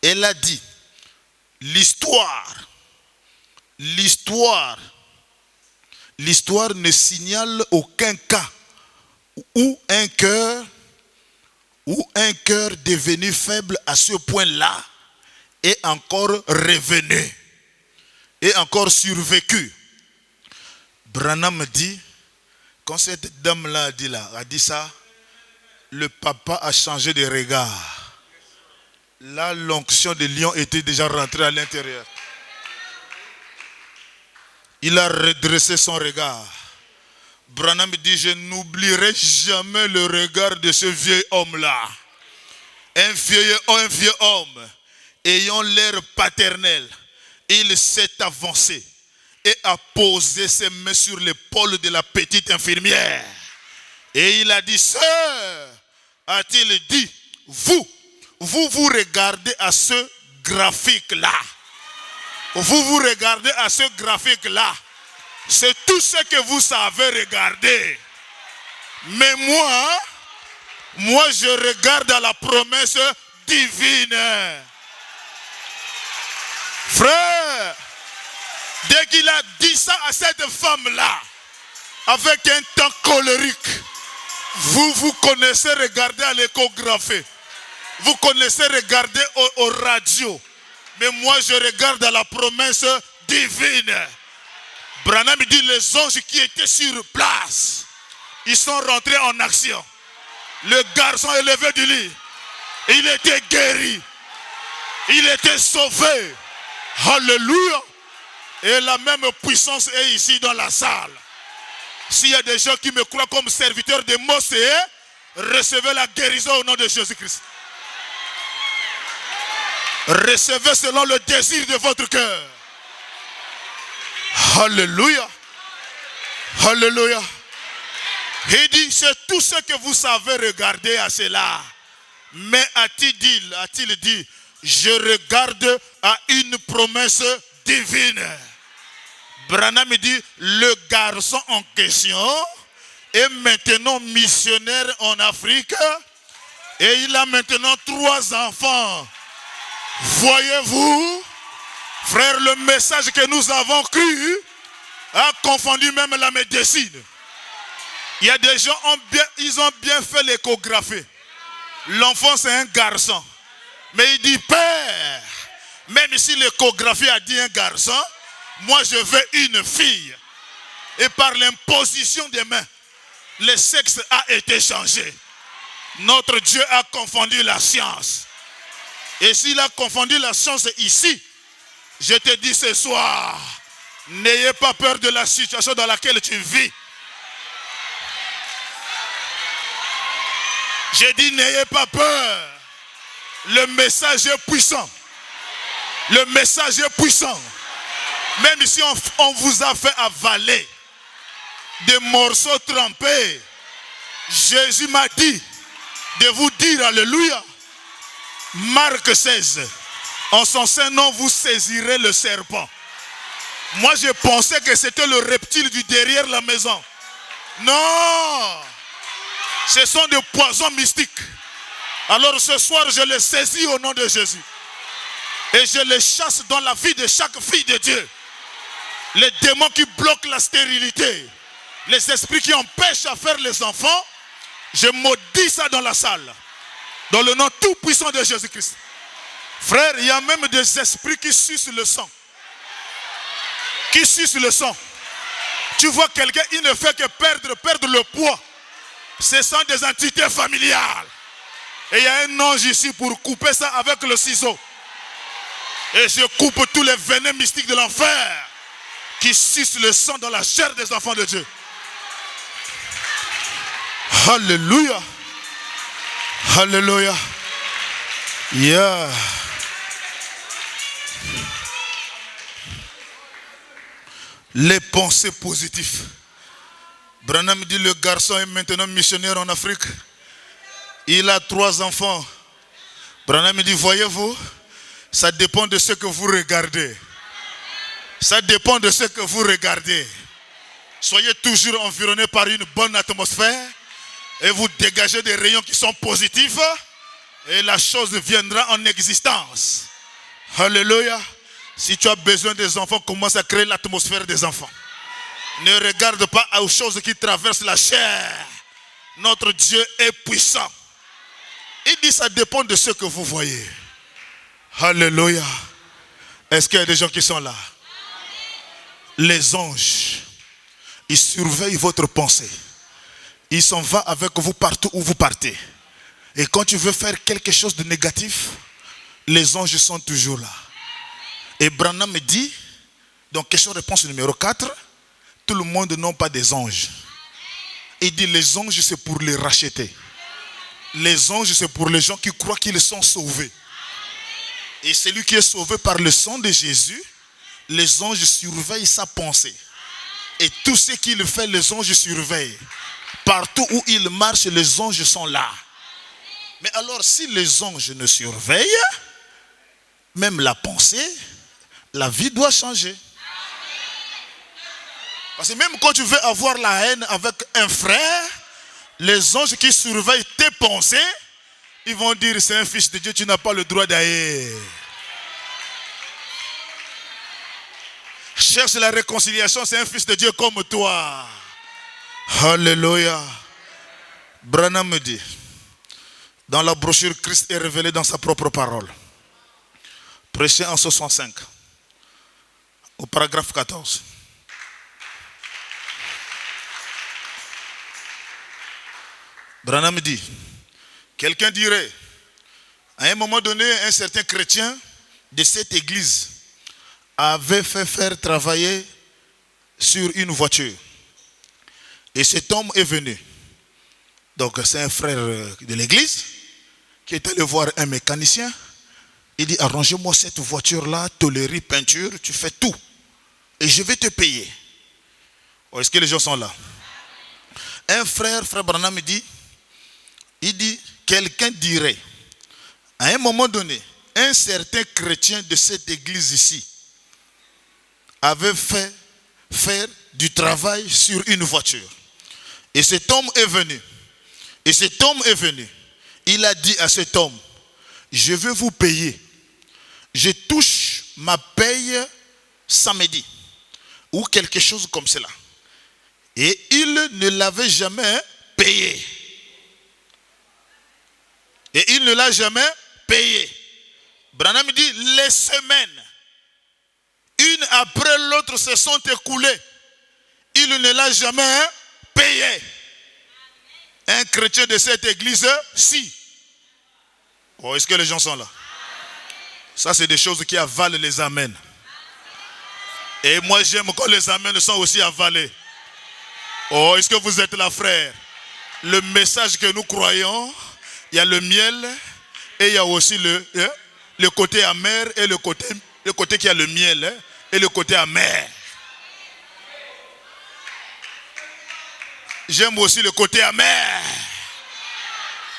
Elle a dit, l'histoire ne signale aucun cas où un cœur devenu faible à ce point-là est encore revenu, est encore survécu. Branham dit, quand cette dame-là a dit ça, le papa a changé de regard. Là, l'onction de lion était déjà rentrée à l'intérieur. Il a redressé son regard. Branham dit, je n'oublierai jamais le regard de ce vieil homme-là. Un vieux homme, ayant l'air paternel, il s'est avancé et a posé ses mains sur l'épaule de la petite infirmière. Et il a dit, sœur, a-t-il dit, vous regardez à ce graphique-là. Vous regardez à ce graphique-là. C'est tout ce que vous savez regarder. Mais moi je regarde à la promesse divine. Frère, dès qu'il a dit ça à cette femme-là, avec un temps colérique, vous connaissez regarder à l'échographie. Vous connaissez regarder aux radios. Mais moi, je regarde à la promesse divine. Branham dit, les anges qui étaient sur place, ils sont rentrés en action. Le garçon est levé du lit. Il était guéri. Il était sauvé. Alléluia. Et la même puissance est ici dans la salle. S'il y a des gens qui me croient comme serviteur de Mosée, recevez la guérison au nom de Jésus-Christ. Recevez selon le désir de votre cœur. Alléluia. Alléluia. Il dit, c'est tout ce que vous savez regarder à cela. Mais a-t-il dit, je regarde à une promesse divine. Branham dit, le garçon en question est maintenant missionnaire en Afrique et il a maintenant 3 enfants. Voyez-vous, frère, le message que nous avons cru a confondu même la médecine. Il y a des gens ils ont bien fait l'échographie. L'enfant c'est un garçon. Mais il dit, père, même si l'échographie a dit un garçon, moi je veux une fille. Et par l'imposition des mains, le sexe a été changé. Notre Dieu a confondu la science. Et s'il a confondu la science ici, je te dis ce soir, n'ayez pas peur de la situation dans laquelle tu vis. J'ai dit, n'ayez pas peur. Le message est puissant. Le message est puissant. Même si on vous a fait avaler des morceaux trempés, Jésus m'a dit de vous dire alléluia. Marc 16. En son saint nom, vous saisirez le serpent. Moi, je pensais que c'était le reptile du derrière la maison. Non! Ce sont des poisons mystiques. Alors ce soir, je les saisis au nom de Jésus. Et je les chasse dans la vie de chaque fille de Dieu. Les démons qui bloquent la stérilité. Les esprits qui empêchent à faire les enfants. Je maudis ça dans la salle. Dans le nom tout puissant de Jésus-Christ. Frère, il y a même des esprits qui sucent le sang. Qui sucent le sang. Tu vois quelqu'un, il ne fait que perdre le poids. Ce sont des entités familiales. Et il y a un ange ici pour couper ça avec le ciseau. Et je coupe tous les venins mystiques de l'enfer qui sucent le sang dans la chair des enfants de Dieu. Alléluia. Alléluia. Yeah. Les pensées positives. Branham dit, le garçon est maintenant missionnaire en Afrique. Il a 3 enfants. Branham dit, voyez-vous, ça dépend de ce que vous regardez. Ça dépend de ce que vous regardez. Soyez toujours environné par une bonne atmosphère et vous dégagez des rayons qui sont positifs et la chose viendra en existence. Alléluia. Si tu as besoin des enfants, commence à créer l'atmosphère des enfants. Ne regarde pas aux choses qui traversent la chair. Notre Dieu est puissant. Il dit ça dépend de ce que vous voyez. Alléluia. Est-ce qu'il y a des gens qui sont là? Les anges, ils surveillent votre pensée. Ils s'en vont avec vous partout où vous partez. Et quand tu veux faire quelque chose de négatif, les anges sont toujours là. Et Branham me dit, dans question-réponse numéro 4, tout le monde n'a pas des anges. Il dit, les anges c'est pour les racheter. Les anges c'est pour les gens qui croient qu'ils sont sauvés. Et celui qui est sauvé par le sang de Jésus, les anges surveillent sa pensée. Et tout ce qu'il fait, les anges surveillent. Partout où il marche, les anges sont là. Mais alors, si les anges ne surveillent, même la pensée, la vie doit changer. Parce que même quand tu veux avoir la haine avec un frère, les anges qui surveillent tes pensées, ils vont dire, c'est un fils de Dieu, tu n'as pas le droit d'haïr. Cherche la réconciliation, c'est un fils de Dieu comme toi. Alléluia. Branham me dit, dans la brochure, Christ est révélé dans sa propre parole. Prêché en 65, au paragraphe 14. Branham me dit, quelqu'un dirait, à un moment donné, un certain chrétien de cette église avait fait faire travailler sur une voiture. Et cet homme est venu. Donc c'est un frère de l'église qui est allé voir un mécanicien. Il dit, arrangez-moi cette voiture-là, tôlerie, peinture, tu fais tout. Et je vais te payer. Oh, est-ce que les gens sont là? Un frère Branham me dit, quelqu'un dirait, à un moment donné, un certain chrétien de cette église ici avait fait faire du travail sur une voiture. Et cet homme est venu. Et cet homme est venu. Il a dit à cet homme, je vais vous payer. Je touche ma paye samedi. Ou quelque chose comme cela. Et il ne l'avait jamais payé. Et il ne l'a jamais payé. Branham dit, les semaines, une après l'autre, se sont écoulées. Il ne l'a jamais payé. Un chrétien de cette église, si. Oh, est-ce que les gens sont là? Ça, c'est des choses qui avalent les amens. Et moi, j'aime quand les amens sont aussi avalés. Oh, est-ce que vous êtes là, frère? Le message que nous croyons, il y a le miel et il y a aussi le côté amer et le côté qui a le miel et le côté amer. J'aime aussi le côté amer.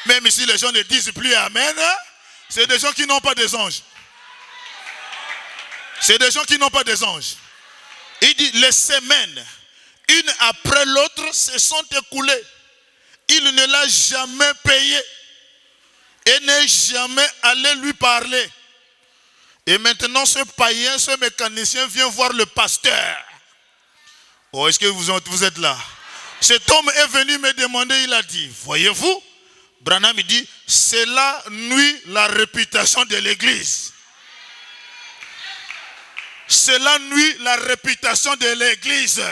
Même si les gens ne disent plus amen, c'est des gens qui n'ont pas des anges. C'est des gens qui n'ont pas des anges. Il dit, les semaines, une après l'autre, se sont écoulées. Il ne l'a jamais payé. Et n'est jamais allé lui parler. Et maintenant, ce païen, ce mécanicien vient voir le pasteur. Oh, est-ce que vous êtes là? Cet homme est venu me demander, il a dit, voyez-vous, Branham dit, cela nuit la réputation de l'église. Cela nuit la réputation de l'église.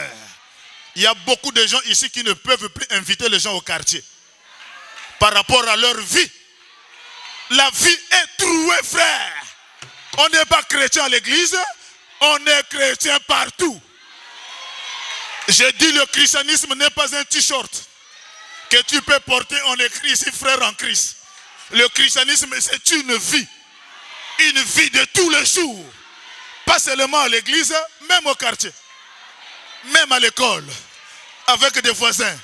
Il y a beaucoup de gens ici qui ne peuvent plus inviter les gens au quartier. Par rapport à leur vie. La vie est trouée, frère. On n'est pas chrétien à l'église, on est chrétien partout. Je dis, le christianisme n'est pas un t-shirt que tu peux porter, on écrit ici frère en Christ. Le christianisme, c'est une vie de tous les jours. Pas seulement à l'église, même au quartier, même à l'école, avec des voisins,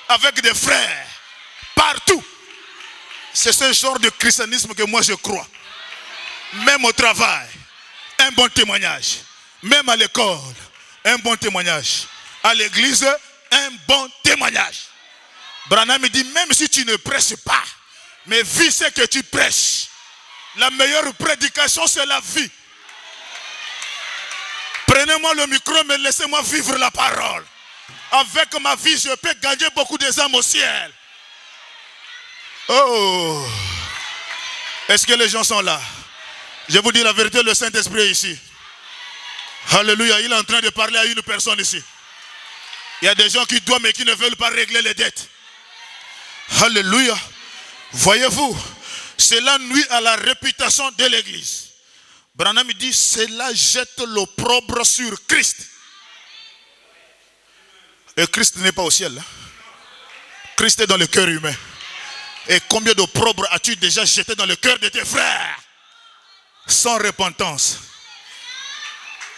avec des frères, partout. C'est ce genre de christianisme que moi je crois. Même au travail, un bon témoignage. Même à l'école, un bon témoignage. À l'église, un bon témoignage. Branham me dit, même si tu ne prêches pas, mais vis ce que tu prêches. La meilleure prédication, c'est la vie. Prenez-moi le micro, mais laissez-moi vivre la parole. Avec ma vie, je peux gagner beaucoup des âmes au ciel. Oh! Est-ce que les gens sont là? Je vous dis la vérité, le Saint-Esprit est ici. Alléluia, il est en train de parler à une personne ici. Il y a des gens qui doivent mais qui ne veulent pas régler les dettes. Alléluia. Voyez-vous, cela nuit à la réputation de l'église. Branham dit, cela jette l'opprobre sur Christ. Et Christ n'est pas au ciel. Hein? Christ est dans le cœur humain. Et combien d'opprobre as-tu déjà jeté dans le cœur de tes frères? Sans repentance.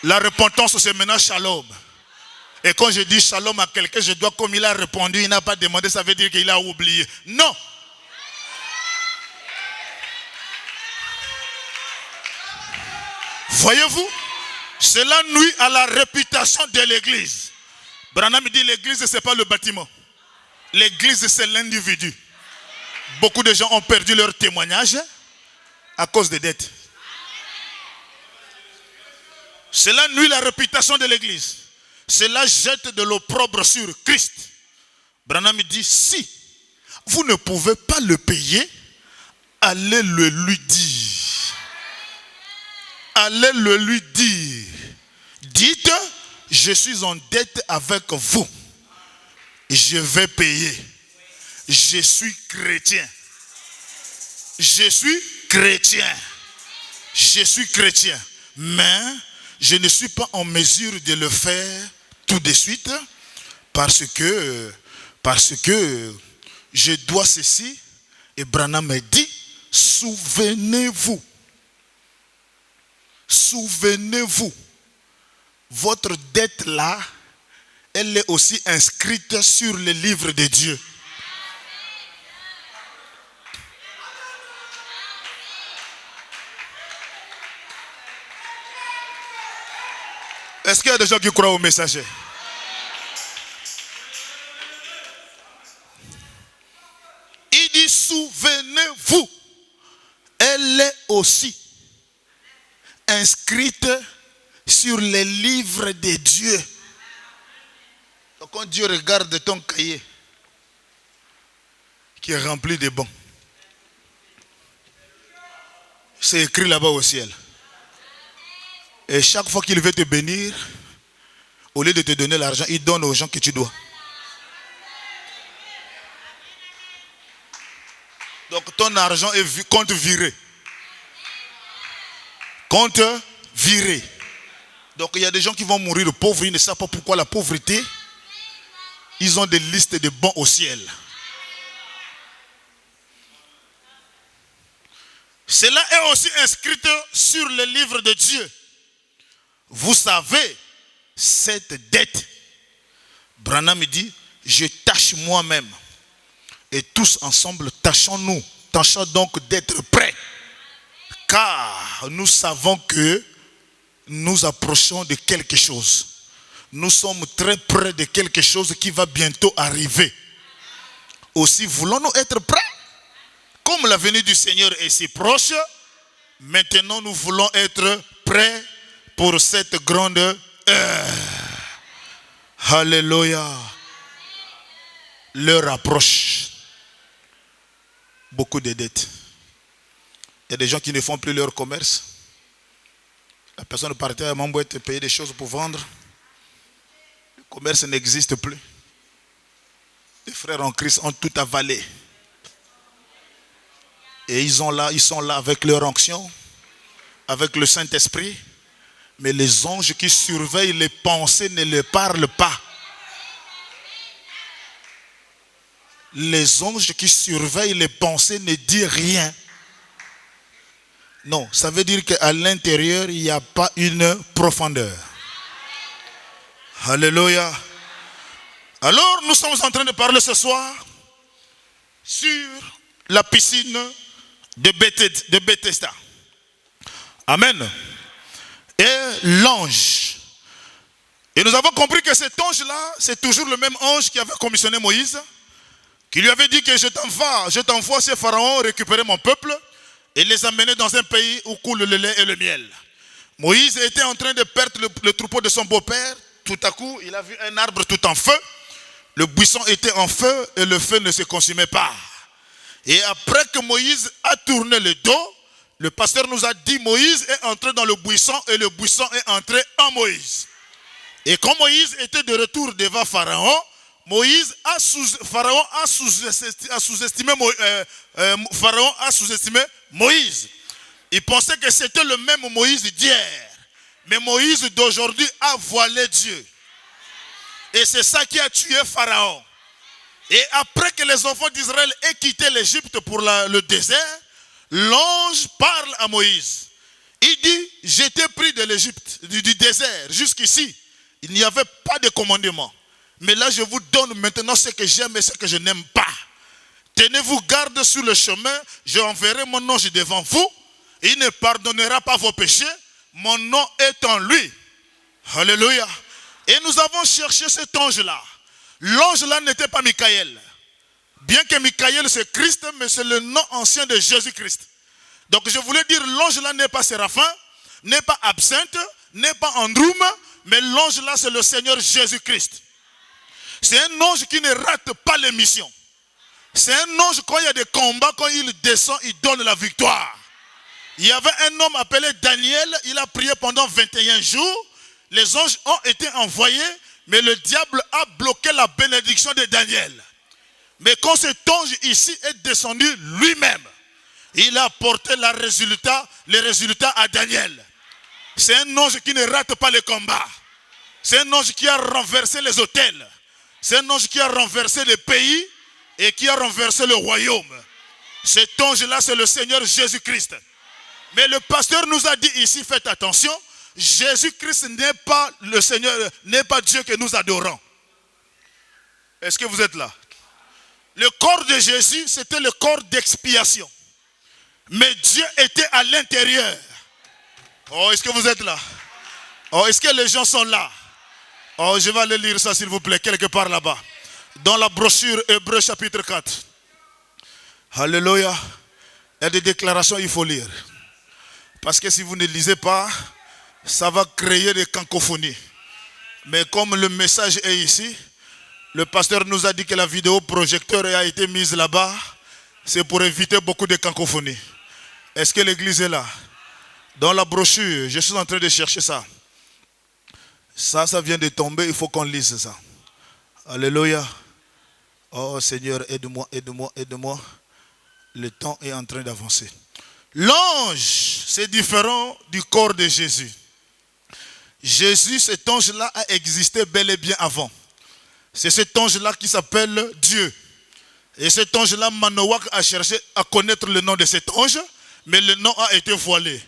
La repentance, c'est maintenant shalom. Et quand je dis shalom à quelqu'un, je dois, comme il a répondu, il n'a pas demandé, ça veut dire qu'il a oublié. Non. Voyez-vous, cela nuit à la réputation de l'église. Branham dit l'église, ce n'est pas le bâtiment. L'église, c'est l'individu. Beaucoup de gens ont perdu leur témoignage à cause des dettes. Cela nuit la réputation de l'église. Cela jette de l'opprobre sur Christ. Branham dit, si vous ne pouvez pas le payer, allez le lui dire. Allez le lui dire. Dites, je suis en dette avec vous. Je vais payer. Je suis chrétien. Je suis chrétien. Je suis chrétien. Mais je ne suis pas en mesure de le faire tout de suite parce que je dois ceci. Et Branham me dit, souvenez-vous. Souvenez-vous. Votre dette là, elle est aussi inscrite sur le livre de Dieu. Est-ce qu'il y a des gens qui croient au messager? Il dit, souvenez-vous, elle est aussi inscrite sur les livres de Dieu. Donc quand Dieu regarde ton cahier, qui est rempli de bons, c'est écrit là-bas au ciel. Et chaque fois qu'il veut te bénir, au lieu de te donner l'argent, il donne aux gens que tu dois. Donc ton argent est compte viré. Compte viré. Donc il y a des gens qui vont mourir pauvres, ils ne savent pas pourquoi la pauvreté. Ils ont des listes de bons au ciel. Cela est aussi inscrit sur le livre de Dieu. Vous savez, cette dette, Branham dit, je tâche moi-même. Et tous ensemble, tâchons-nous. Tâchons donc d'être prêts. Car nous savons que nous approchons de quelque chose. Nous sommes très près de quelque chose qui va bientôt arriver. Aussi, voulons-nous être prêts? Comme la venue du Seigneur est si proche, maintenant nous voulons être prêts pour cette grande heure. Alléluia. L'heure approche. Beaucoup de dettes. Il y a des gens qui ne font plus leur commerce. La personne partait à Mambouette payer des choses pour vendre. Le commerce n'existe plus. Les frères en Christ ont tout avalé. Et ils sont là avec leur onction, avec le Saint-Esprit. Mais les anges qui surveillent les pensées ne les parlent pas. Les anges qui surveillent les pensées ne disent rien. Non, ça veut dire qu'à l'intérieur, il n'y a pas une profondeur. Alléluia. Alors, nous sommes en train de parler ce soir sur la piscine de Bethesda. Amen. Et l'ange. Et nous avons compris que cet ange-là, c'est toujours le même ange qui avait commissionné Moïse, qui lui avait dit que je t'envoie ces pharaons récupérer mon peuple et les amener dans un pays où coule le lait et le miel. Moïse était en train de perdre le troupeau de son beau-père. Tout à coup, il a vu un arbre tout en feu. Le buisson était en feu et le feu ne se consumait pas. Et après que Moïse a tourné le dos, le pasteur nous a dit, Moïse est entré dans le buisson et le buisson est entré en Moïse. Et quand Moïse était de retour devant Pharaon, Pharaon a sous-estimé Moïse. Il pensait que c'était le même Moïse d'hier. Mais Moïse d'aujourd'hui a voilé Dieu. Et c'est ça qui a tué Pharaon. Et après que les enfants d'Israël aient quitté l'Égypte pour le désert, l'ange parle à Moïse. Il dit, j'étais pris de l'Égypte, du désert, jusqu'ici. Il n'y avait pas de commandement. Mais là, je vous donne maintenant ce que j'aime et ce que je n'aime pas. Tenez-vous garde sur le chemin, je enverrai mon ange devant vous. Il ne pardonnera pas vos péchés. mon nom est en lui. Alléluia. Et nous avons cherché cet ange-là. L'ange-là n'était pas Michael. Bien que Michael c'est Christ, mais c'est le nom ancien de Jésus-Christ. Donc je voulais dire, l'ange-là n'est pas Séraphin, n'est pas Absinthe, n'est pas Androum, mais l'ange-là c'est le Seigneur Jésus-Christ. C'est un ange qui ne rate pas les missions. C'est un ange, quand il y a des combats, quand il descend, il donne la victoire. Il y avait un homme appelé Daniel, il a prié pendant 21 jours. Les anges ont été envoyés, mais le diable a bloqué la bénédiction de Daniel. Mais quand cet ange ici est descendu lui-même, il a apporté les résultats à Daniel. C'est un ange qui ne rate pas les combats. C'est un ange qui a renversé les hôtels. C'est un ange qui a renversé les pays et qui a renversé le royaume. Cet ange-là, c'est le Seigneur Jésus-Christ. Mais le pasteur nous a dit ici, faites attention, Jésus-Christ n'est pas le Seigneur, n'est pas Dieu que nous adorons. Est-ce que vous êtes là? Le corps de Jésus, c'était le corps d'expiation. Mais Dieu était à l'intérieur. Oh, est-ce que vous êtes là? Oh, est-ce que les gens sont là? Oh, je vais aller lire ça s'il vous plaît, quelque part là-bas. Dans la brochure Hébreux chapitre 4. Alléluia. Il y a des déclarations, il faut lire. Parce que si vous ne lisez pas, ça va créer des cacophonies. Mais comme le message est ici, le pasteur nous a dit que la vidéo projecteur a été mise là-bas. C'est pour éviter beaucoup de cacophonies. Est-ce que l'église est là? Dans la brochure, je suis en train de chercher ça. Ça vient de tomber, il faut qu'on lise ça. Alléluia. Oh Seigneur, aide-moi, aide-moi, aide-moi. Le temps est en train d'avancer. L'ange, c'est différent du corps de Jésus. Jésus, cet ange-là a existé bel et bien avant. C'est cet ange-là qui s'appelle Dieu. Et cet ange-là, Manoach a cherché à connaître le nom de cet ange, mais le nom a été voilé.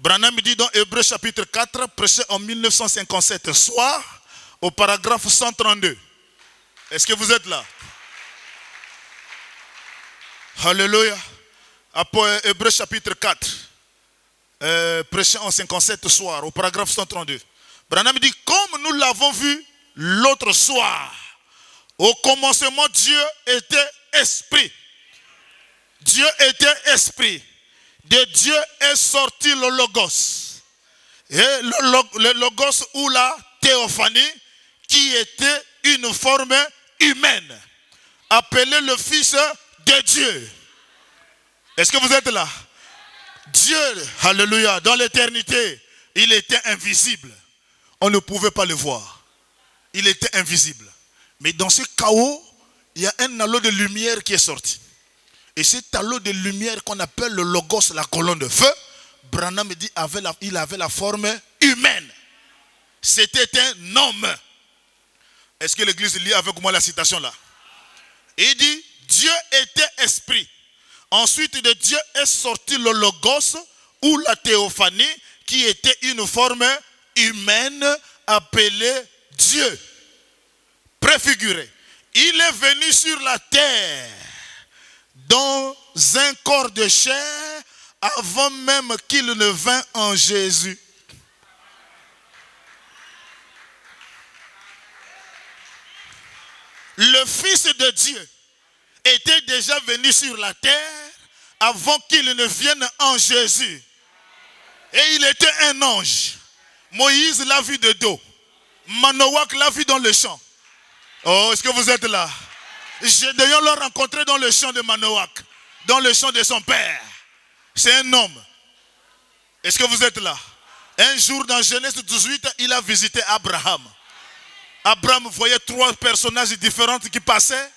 Branham dit dans Hébreux chapitre 4, prêché en 1957 soir, au paragraphe 132. Est-ce que vous êtes là? Alléluia. Après Hébreux chapitre 4, prêché en 57 soir, au paragraphe 132. Branham dit, comme nous l'avons vu l'autre soir, au commencement Dieu était esprit. Dieu était esprit. De Dieu est sorti le Logos. Et le Logos ou la théophanie qui était une forme humaine. Appelé le Fils de Dieu. Est-ce que vous êtes là? Dieu, alléluia, dans l'éternité, il était invisible. On ne pouvait pas le voir. Il était invisible. Mais dans ce chaos, il y a un halo de lumière qui est sorti. Et cet halo de lumière qu'on appelle le Logos, la colonne de feu, Branham dit il avait la forme humaine. C'était un homme. Est-ce que l'église lit avec moi la citation là? Il dit, Dieu était esprit. Ensuite de Dieu est sorti le Logos ou la théophanie qui était une forme humaine appelée Dieu. Préfiguré. Il est venu sur la terre dans un corps de chair avant même qu'il ne vint en Jésus. Le Fils de Dieu était déjà venu sur la terre avant qu'il ne vienne en Jésus. Et il était un ange. Moïse l'a vu de dos. Manoach l'a vu dans le champ. Oh, est-ce que vous êtes là? Gédéon l'a rencontré dans le champ de Manoach, dans le champ de son père. C'est un homme. Est-ce que vous êtes là? Un jour dans Genèse 18, il a visité Abraham. Abraham voyait 3 personnages différents qui passaient.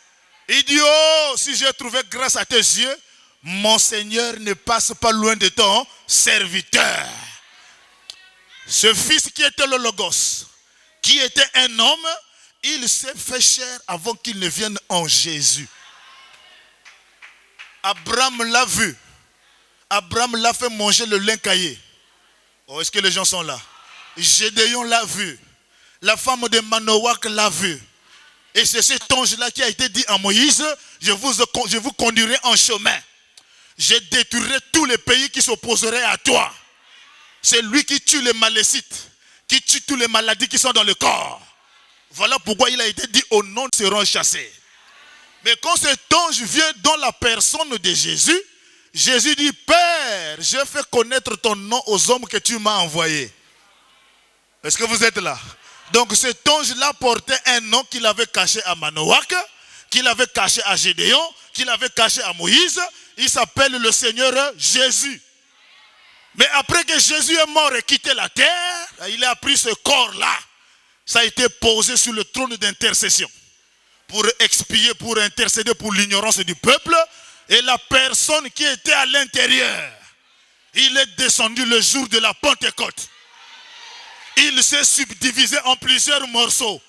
Il dit, oh, si j'ai trouvé grâce à tes yeux, mon Seigneur ne passe pas loin de ton serviteur. Ce fils qui était le Logos, qui était un homme, il s'est fait chair avant qu'il ne vienne en Jésus. Abraham l'a vu. Abraham l'a fait manger le lin caillé. Oh, est-ce que les gens sont là? Gédéon l'a vu. La femme de Manoach l'a vu. Et c'est cet ange-là qui a été dit à Moïse, je vous conduirai en chemin. Je détruirai tous les pays qui s'opposeraient à toi. C'est lui qui tue les malécites, qui tue toutes les maladies qui sont dans le corps. Voilà pourquoi il a été dit, au nom seront chassés. Mais quand cet ange vient dans la personne de Jésus, Jésus dit, Père, j'ai fait connaître ton nom aux hommes que tu m'as envoyés. Est-ce que vous êtes là? Donc cet ange-là portait un nom qu'il avait caché à Manoach, qu'il avait caché à Gédéon, qu'il avait caché à Moïse. Il s'appelle le Seigneur Jésus. Mais après que Jésus est mort et quitté la terre, il a pris ce corps-là. Ça a été posé sur le trône d'intercession pour expier, pour intercéder pour l'ignorance du peuple. Et la personne qui était à l'intérieur, il est descendu le jour de la Pentecôte. Il s'est subdivisé en plusieurs morceaux.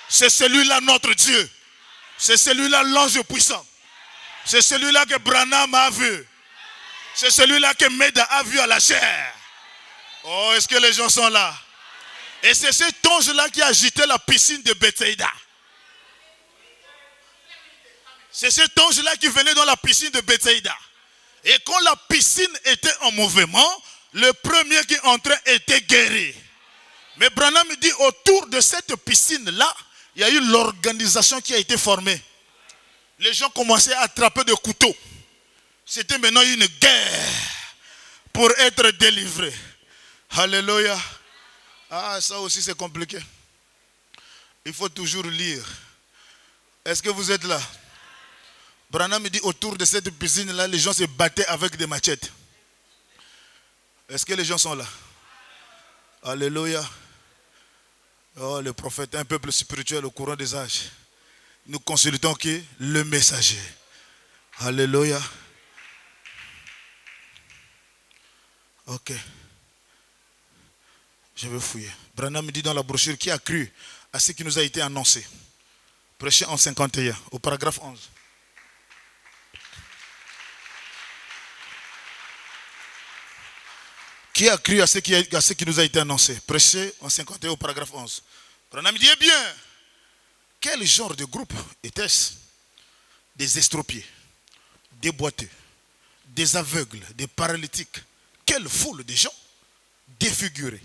C'est celui-là notre Dieu. C'est celui-là l'ange puissant. C'est celui-là que Branham a vu. C'est celui-là que Meda a vu à la chair. Oh, est-ce que les gens sont là? Et c'est cet ange-là qui a agité la piscine de Bethsaïda. C'est cet ange-là qui venait dans la piscine de Bethsaïda. Et quand la piscine était en mouvement, le premier qui entrait était guéri. Mais Branham dit, autour de cette piscine-là, il y a eu l'organisation qui a été formée. Les gens commençaient à attraper des couteaux. C'était maintenant une guerre pour être délivrés. Alléluia. Ah, ça aussi c'est compliqué. Il faut toujours lire. Est-ce que vous êtes là? Branham dit, autour de cette piscine-là, les gens se battaient avec des machettes. Est-ce que les gens sont là? Alléluia. Oh, le prophète, un peuple spirituel au courant des âges. Nous consultons qui? Le messager. Alléluia. Ok. Je vais fouiller. Branham dit dans la brochure, qui a cru à ce qui nous a été annoncé? Prêché en 51, au paragraphe 11. Qui a cru à ce qui nous a été annoncé? Prêché en 51 au paragraphe 11. Branham dit, eh bien, quel genre de groupe était-ce? Des estropiés, des boiteux, des aveugles, des paralytiques. Quelle foule de gens défigurés,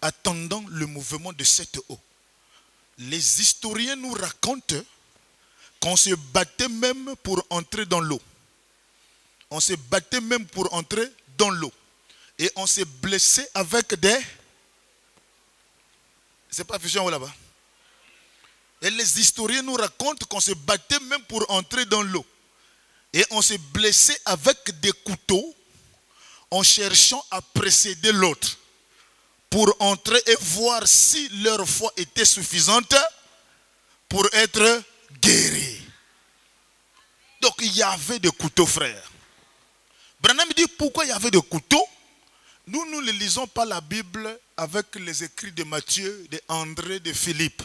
attendant le mouvement de cette eau. Les historiens nous racontent qu'on se battait même pour entrer dans l'eau. On se battait même pour entrer dans l'eau. Et on s'est blessé avec des... C'est pas affiché en haut là-bas. Et les historiens nous racontent qu'on se battait même pour entrer dans l'eau. Et on s'est blessé avec des couteaux en cherchant à précéder l'autre. Pour entrer et voir si leur foi était suffisante pour être guéris. Donc il y avait des couteaux, frères. Branham dit pourquoi il y avait des couteaux? Nous ne lisons pas la Bible avec les écrits de Matthieu, de André, de Philippe.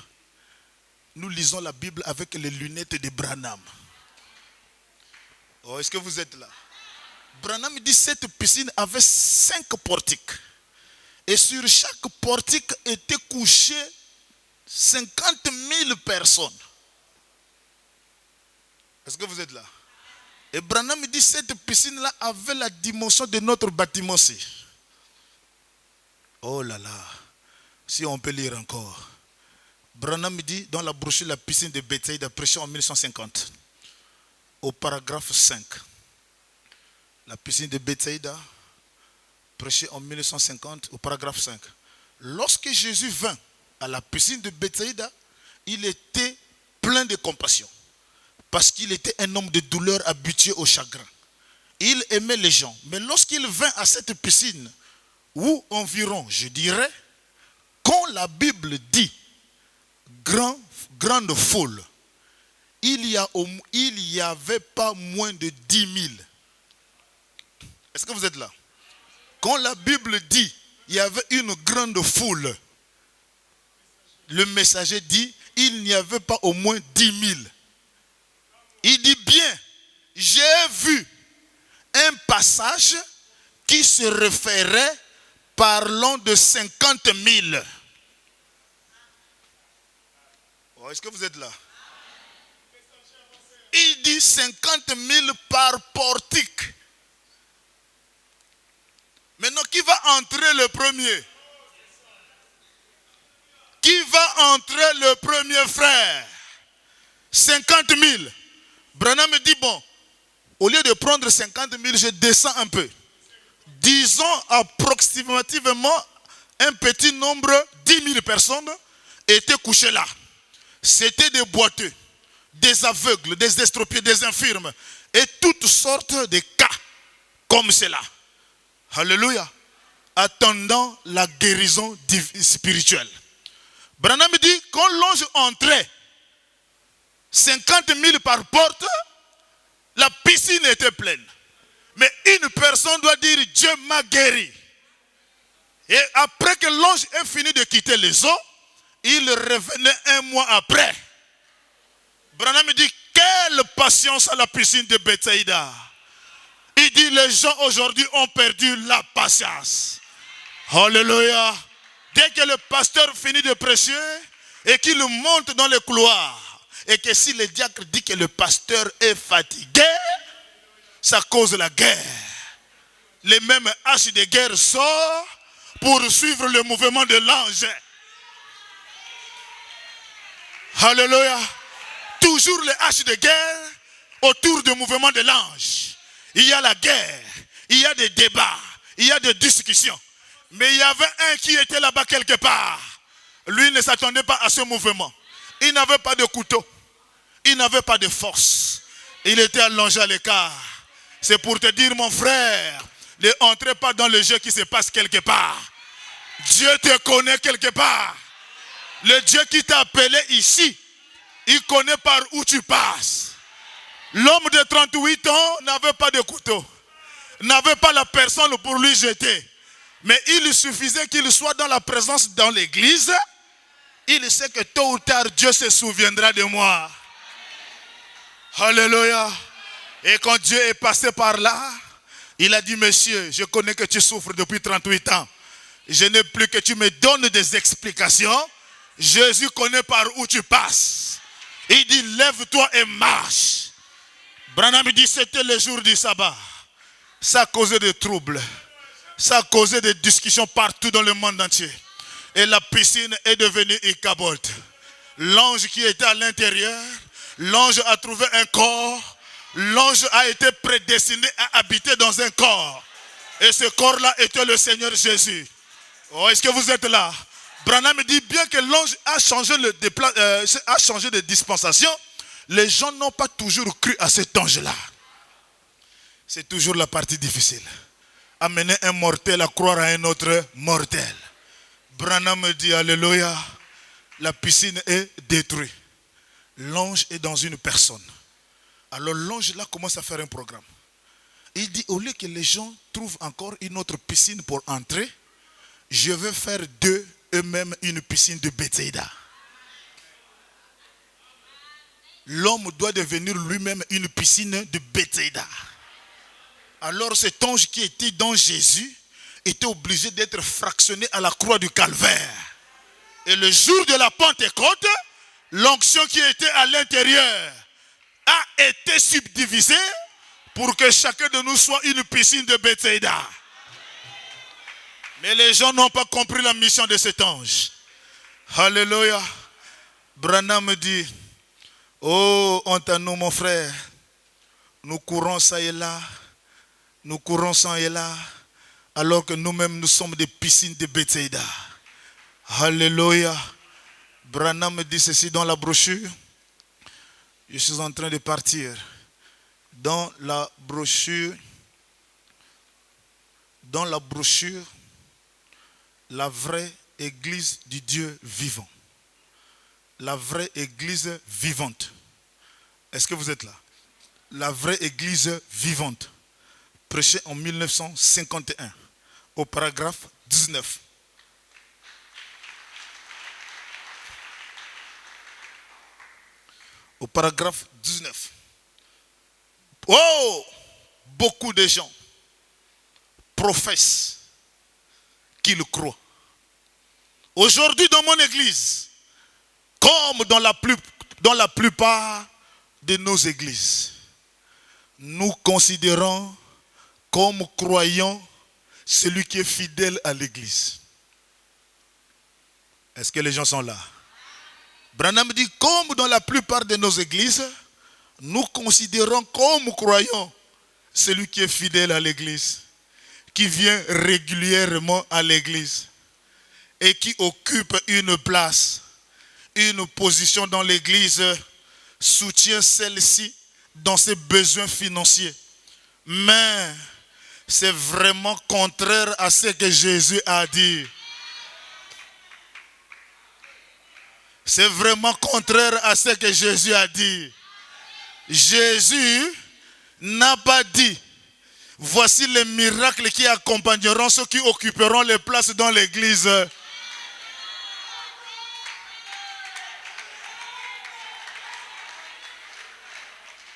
Nous lisons la Bible avec les lunettes de Branham. Oh, est-ce que vous êtes là? Branham dit que cette piscine avait 5 portiques. Et sur chaque portique étaient couchées 50 000 personnes. Est-ce que vous êtes là? Et Branham dit que cette piscine-là avait la dimension de notre bâtiment aussi. Oh là là, si on peut lire encore. Branham dit dans la brochure La piscine de Bethsaïda, prêché en 1950, au paragraphe 5. La piscine de Bethsaïda, prêché en 1950, au paragraphe 5. Lorsque Jésus vint à la piscine de Bethsaïda, il était plein de compassion, parce qu'il était un homme de douleur habitué au chagrin. Il aimait les gens. Mais lorsqu'il vint à cette piscine, où environ, je dirais, quand la Bible dit grande foule, il y avait pas moins de 10 000. Est-ce que vous êtes là? Quand la Bible dit il y avait une grande foule, le messager dit il n'y avait pas au moins 10 000. Il dit bien, j'ai vu un passage qui se référait parlant de 50 000. Oh, est-ce que vous êtes là? Il dit 50 000 par portique. Maintenant, qui va entrer le premier? Qui va entrer le premier, frère? 50 000. Branham me dit, bon, au lieu de prendre 50 000, je descends un peu. Disons approximativement un petit nombre, 10 000 personnes étaient couchées là. C'était des boiteux, des aveugles, des estropiés, des infirmes et toutes sortes de cas comme cela. Alléluia. Attendant la guérison spirituelle. Branham dit, quand l'ange entrait, 50 000 par porte, la piscine était pleine. Mais une personne doit dire, Dieu m'a guéri. Et après que l'ange ait fini de quitter les eaux, il revenait un mois après. Branham dit, quelle patience à la piscine de Bethsaïda. Il dit, les gens aujourd'hui ont perdu la patience. Alléluia. Dès que le pasteur finit de prêcher et qu'il monte dans le couloir, et que si le diacre dit que le pasteur est fatigué, ça cause la guerre. Les mêmes haches de guerre sortent pour suivre le mouvement de l'ange. Alléluia. Toujours les haches de guerre autour du mouvement de l'ange. Il y a la guerre, il y a des débats, il y a des discussions. Mais il y avait un qui était là-bas quelque part. Lui ne s'attendait pas à ce mouvement. Il n'avait pas de couteau. Il n'avait pas de force. Il était allongé à l'écart. C'est pour te dire, mon frère, ne entrez pas dans le jeu qui se passe quelque part. Dieu te connaît quelque part. Le Dieu qui t'a appelé ici, il connaît par où tu passes. L'homme de 38 ans n'avait pas de couteau. N'avait pas la personne pour lui jeter. Mais il suffisait qu'il soit dans la présence dans l'église. Il sait que tôt ou tard, Dieu se souviendra de moi. Alléluia. Et quand Dieu est passé par là, il a dit, monsieur, je connais que tu souffres depuis 38 ans. Je n'ai plus que tu me donnes des explications. Jésus connaît par où tu passes. Il dit, lève-toi et marche. Branham dit, c'était le jour du sabbat. Ça a causé des troubles. Ça a causé des discussions partout dans le monde entier. Et la piscine est devenue Ichabod. L'ange qui était à l'intérieur, l'ange a trouvé un corps. L'ange a été prédestiné à habiter dans un corps. Et ce corps-là était le Seigneur Jésus. Oh, est-ce que vous êtes là? Branham dit, bien que l'ange a changé de dispensation, les gens n'ont pas toujours cru à cet ange-là. C'est toujours la partie difficile. Amener un mortel à croire à un autre mortel. Branham dit, alléluia, la piscine est détruite. L'ange est dans une personne. Alors l'ange là commence à faire un programme. Il dit, au lieu que les gens trouvent encore une autre piscine pour entrer, je vais faire d'eux eux-mêmes une piscine de Bethsaïda. L'homme doit devenir lui-même une piscine de Bethsaïda. Alors cet ange qui était dans Jésus était obligé d'être fractionné à la croix du calvaire. Et le jour de la Pentecôte, l'onction qui était à l'intérieur a été subdivisée pour que chacun de nous soit une piscine de Bethsaïda. Mais les gens n'ont pas compris la mission de cet ange. Alléluia. Branham dit, oh, honte à nous, mon frère. Nous courons ça et là. Nous courons ça et là. Alors que nous-mêmes, nous sommes des piscines de Bethsaïda. Alléluia. Branham dit ceci dans la brochure. Je suis en train de partir. Dans la brochure, la vraie église du Dieu vivant. La vraie église vivante. Est-ce que vous êtes là? La vraie église vivante. Prêchée en 1951, au paragraphe 19. Au paragraphe 19. Oh! Beaucoup de gens professent qu'ils croient. Aujourd'hui dans mon église, comme dans la plupart de nos églises, nous considérons comme croyants celui qui est fidèle à l'église. Est-ce que les gens sont là? Branham dit, comme dans la plupart de nos églises, nous considérons comme croyants celui qui est fidèle à l'église, qui vient régulièrement à l'église et qui occupe une place, une position dans l'église, soutient celle-ci dans ses besoins financiers. Mais c'est vraiment contraire à ce que Jésus a dit. C'est vraiment contraire à ce que Jésus a dit. Jésus n'a pas dit, voici les miracles qui accompagneront ceux qui occuperont les places dans l'église.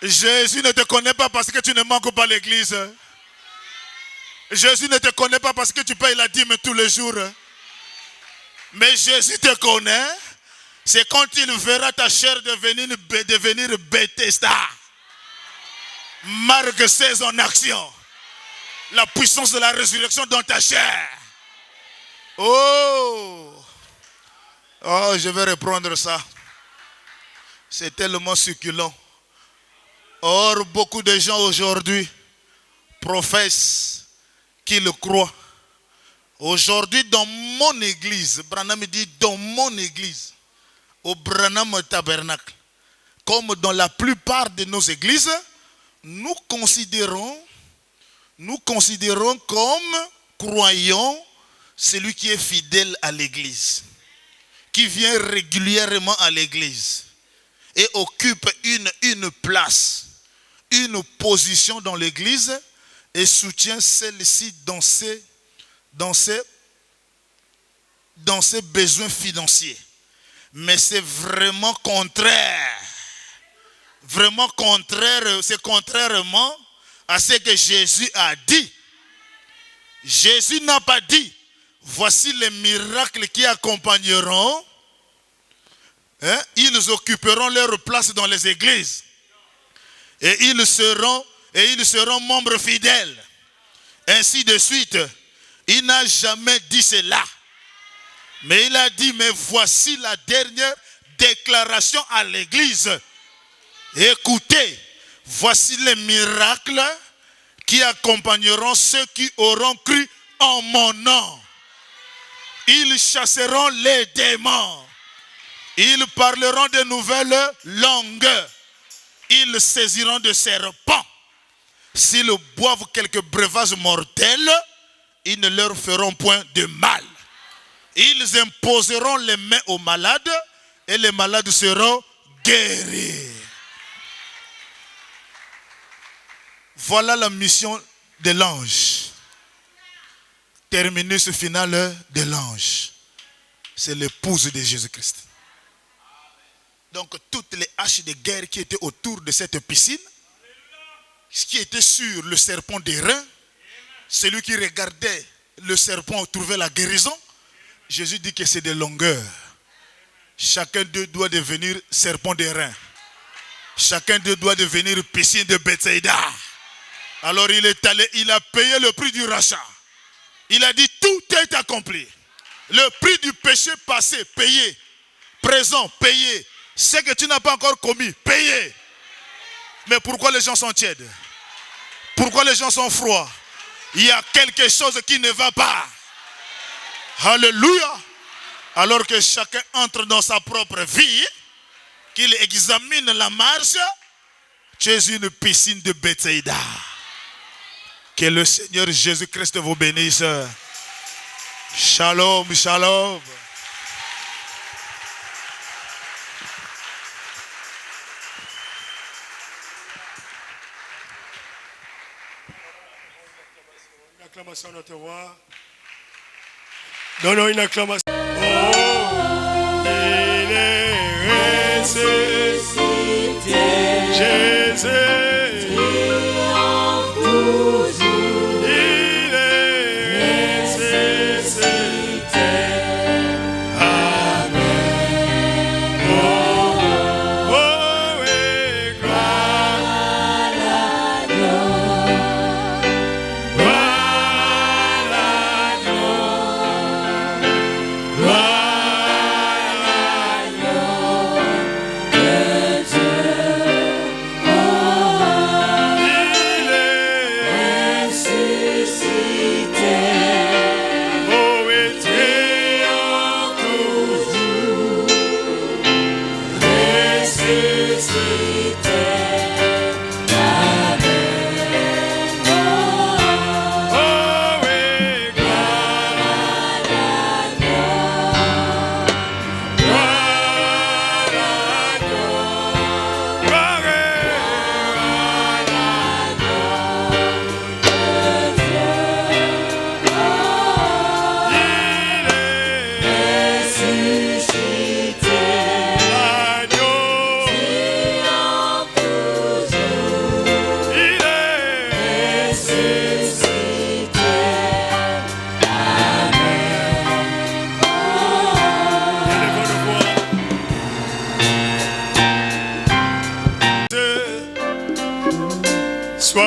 Jésus ne te connaît pas parce que tu ne manques pas l'église. Jésus ne te connaît pas parce que tu payes la dîme tous les jours. Mais Jésus te connaît. C'est quand il verra ta chair devenir Bethesda. Marque 16 en action. La puissance de la résurrection dans ta chair. Oh, je vais reprendre ça. C'est tellement succulent. Or, beaucoup de gens aujourd'hui professent qu'ils croient. Aujourd'hui, dans mon église, Branham dit dans mon église, au Branham Tabernacle, comme dans la plupart de nos églises, nous considérons comme croyants celui qui est fidèle à l'église, qui vient régulièrement à l'église et occupe une place, une position dans l'église et soutient celle-ci dans ses besoins financiers. Mais c'est vraiment contraire. Vraiment contraire, c'est contrairement à ce que Jésus a dit. Jésus n'a pas dit, voici les miracles qui accompagneront. Ils occuperont leur place dans les églises. Et ils seront membres fidèles. Ainsi de suite. Il n'a jamais dit cela. Mais il a dit, mais voici la dernière déclaration à l'église. Écoutez, voici les miracles qui accompagneront ceux qui auront cru en mon nom. Ils chasseront les démons. Ils parleront de nouvelles langues. Ils saisiront de serpents. S'ils boivent quelques breuvages mortels, ils ne leur feront point de mal. Ils imposeront les mains aux malades et les malades seront guéris. Voilà la mission de l'ange. Terminus final de l'ange. C'est l'épouse de Jésus-Christ. Donc toutes les haches de guerre qui étaient autour de cette piscine, ce qui était sur le serpent d'airain, celui qui regardait le serpent trouvait la guérison. Jésus dit que c'est de longueur. Chacun d'eux doit devenir serpent d'airain. Chacun d'eux doit devenir piscine de Bethsaïda. Alors il est allé, il a payé le prix du rachat. Il a dit tout est accompli. Le prix du péché passé, payé. Présent, payé. Ce que tu n'as pas encore commis, payé. Mais pourquoi les gens sont tièdes? Pourquoi les gens sont froids? Il y a quelque chose qui ne va pas. Alléluia. Alors que chacun entre dans sa propre vie, qu'il examine la marche, tu es une piscine de Bethsaïda. Que le Seigneur Jésus-Christ vous bénisse. Shalom, shalom. Une acclamation à notre roi. Donnons une acclamation. Oh, il est ressuscité. Jésus. Il est ressuscité. Amen. Oh, et gloire. Voilà.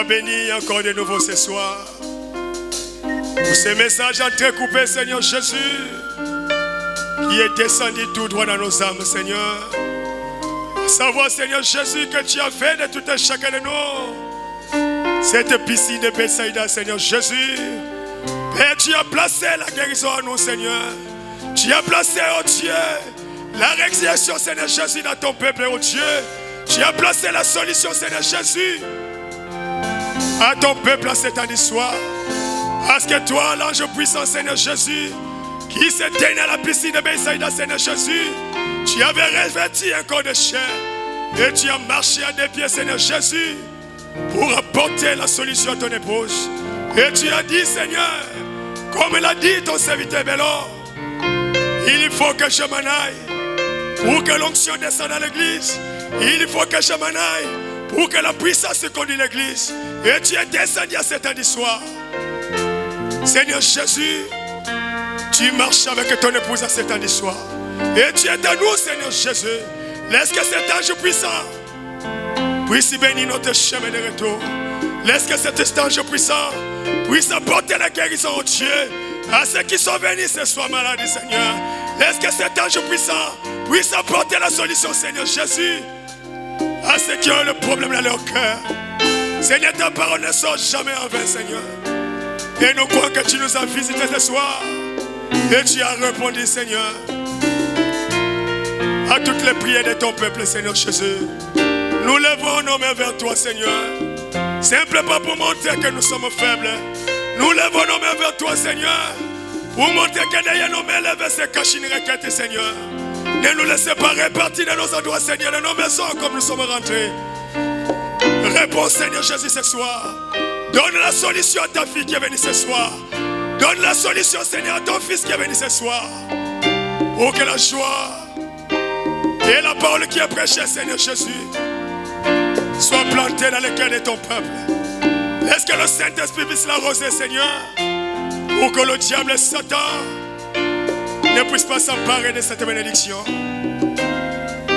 Sois béni encore de nouveau ce soir. Pour ces messages entrecoupés, Seigneur Jésus, qui est descendu tout droit dans nos âmes, Seigneur. À savoir, Seigneur Jésus, que tu as fait de tout un chacun de nous cette piscine de Bethsaïda, Seigneur Jésus. Père, tu as placé la guérison en nous, Seigneur. Tu as placé, oh Dieu, la résurrection, Seigneur Jésus, dans ton peuple, oh Dieu. Tu as placé la solution, Seigneur Jésus, à ton peuple en cet année soir. Parce que toi, l'ange puissant, Seigneur Jésus, qui s'est tenu à la piscine de Bethsaïda, Seigneur Jésus, tu avais revêtu un corps de chair et tu as marché à des pieds, Seigneur Jésus, pour apporter la solution à ton épouse. Et tu as dit, Seigneur, comme l'a dit ton serviteur Bélo, il faut que je m'en aille pour que l'onction descende dans l'église. Il faut que je m'en aille pour que la puissance conduise l'église. Et tu es descendu à cet année soir. Seigneur Jésus, tu marches avec ton épouse à cet année soir. Et tu es dans nous, Seigneur Jésus. Laisse que cet ange puissant puisse bénir notre chemin de retour. Laisse que cet ange puissant puisse apporter la guérison au Dieu à ceux qui sont venus ce soir malades, Seigneur. Laisse que cet ange puissant puisse apporter la solution, Seigneur Jésus, à ceux qui ont le problème dans leur cœur. Seigneur, ta parole ne sort jamais en vain, Seigneur. Et nous croyons que tu nous as visités ce soir. Et tu as répondu, Seigneur, à toutes les prières de ton peuple, Seigneur Jésus. Nous levons nos mains vers toi, Seigneur. Simplement pour montrer que nous sommes faibles. Nous levons nos mains vers toi, Seigneur, pour montrer que derrière nos mains levées se cache une requête, Seigneur. Ne nous laissez pas répartir dans nos endroits, Seigneur, dans nos maisons comme nous sommes rentrés. Réponds, Seigneur Jésus, ce soir. Donne la solution à ta fille qui est venue ce soir. Donne la solution, Seigneur, à ton fils qui est venu ce soir. Pour que la joie et la parole qui est prêchée, Seigneur Jésus, soit plantée dans le cœur de ton peuple. Laisse que le Saint-Esprit puisse l'arroser, Seigneur, pour que le diable et Satan ne puissent pas s'emparer de cette bénédiction.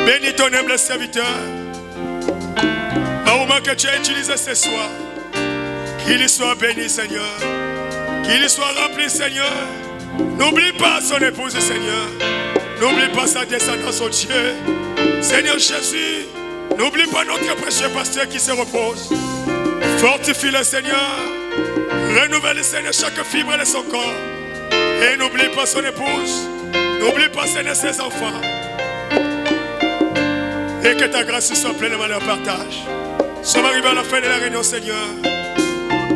Bénis ton humble serviteur. Au moment que tu as utilisé ce soir, qu'il soit béni, Seigneur. Qu'il soit rempli, Seigneur. N'oublie pas son épouse, Seigneur. N'oublie pas sa descendance, au Dieu. Seigneur Jésus, n'oublie pas notre précieux pasteur qui se repose. Fortifie-le, Seigneur. Renouvelle, Seigneur, chaque fibre de son corps. Et n'oublie pas son épouse. N'oublie pas, Seigneur, ses enfants. Et que ta grâce soit pleinement leur partage. Nous sommes arrivés à la fin de la réunion, Seigneur.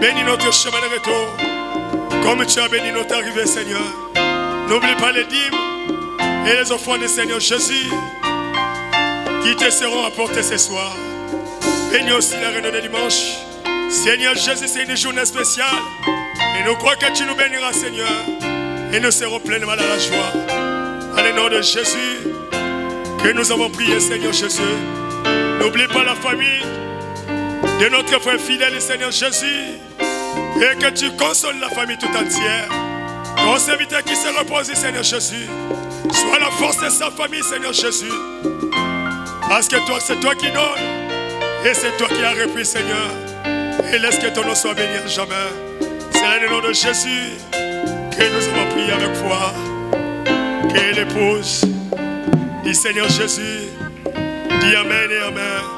Bénis notre chemin de retour, comme tu as béni notre arrivée, Seigneur. N'oublie pas les dîmes et les offrandes du Seigneur Jésus qui te seront apportées ce soir. Bénis aussi la réunion de dimanche. Seigneur Jésus, c'est une journée spéciale. Et nous croyons que tu nous béniras, Seigneur. Et nous serons pleinement dans la joie. Dans le nom de Jésus, que nous avons prié, Seigneur Jésus. N'oublie pas la famille de notre frère fidèle, Seigneur Jésus. Et que tu consoles la famille tout entière. Ton serviteur qui se repose, Seigneur Jésus, sois la force de sa famille, Seigneur Jésus. Parce que toi, c'est toi qui donnes. Et c'est toi qui as repris, Seigneur. Et laisse que ton nom soit béni à jamais. C'est dans le nom de Jésus que nous avons prié avec foi. Que l'épouse du Seigneur Jésus dit Amen et Amen.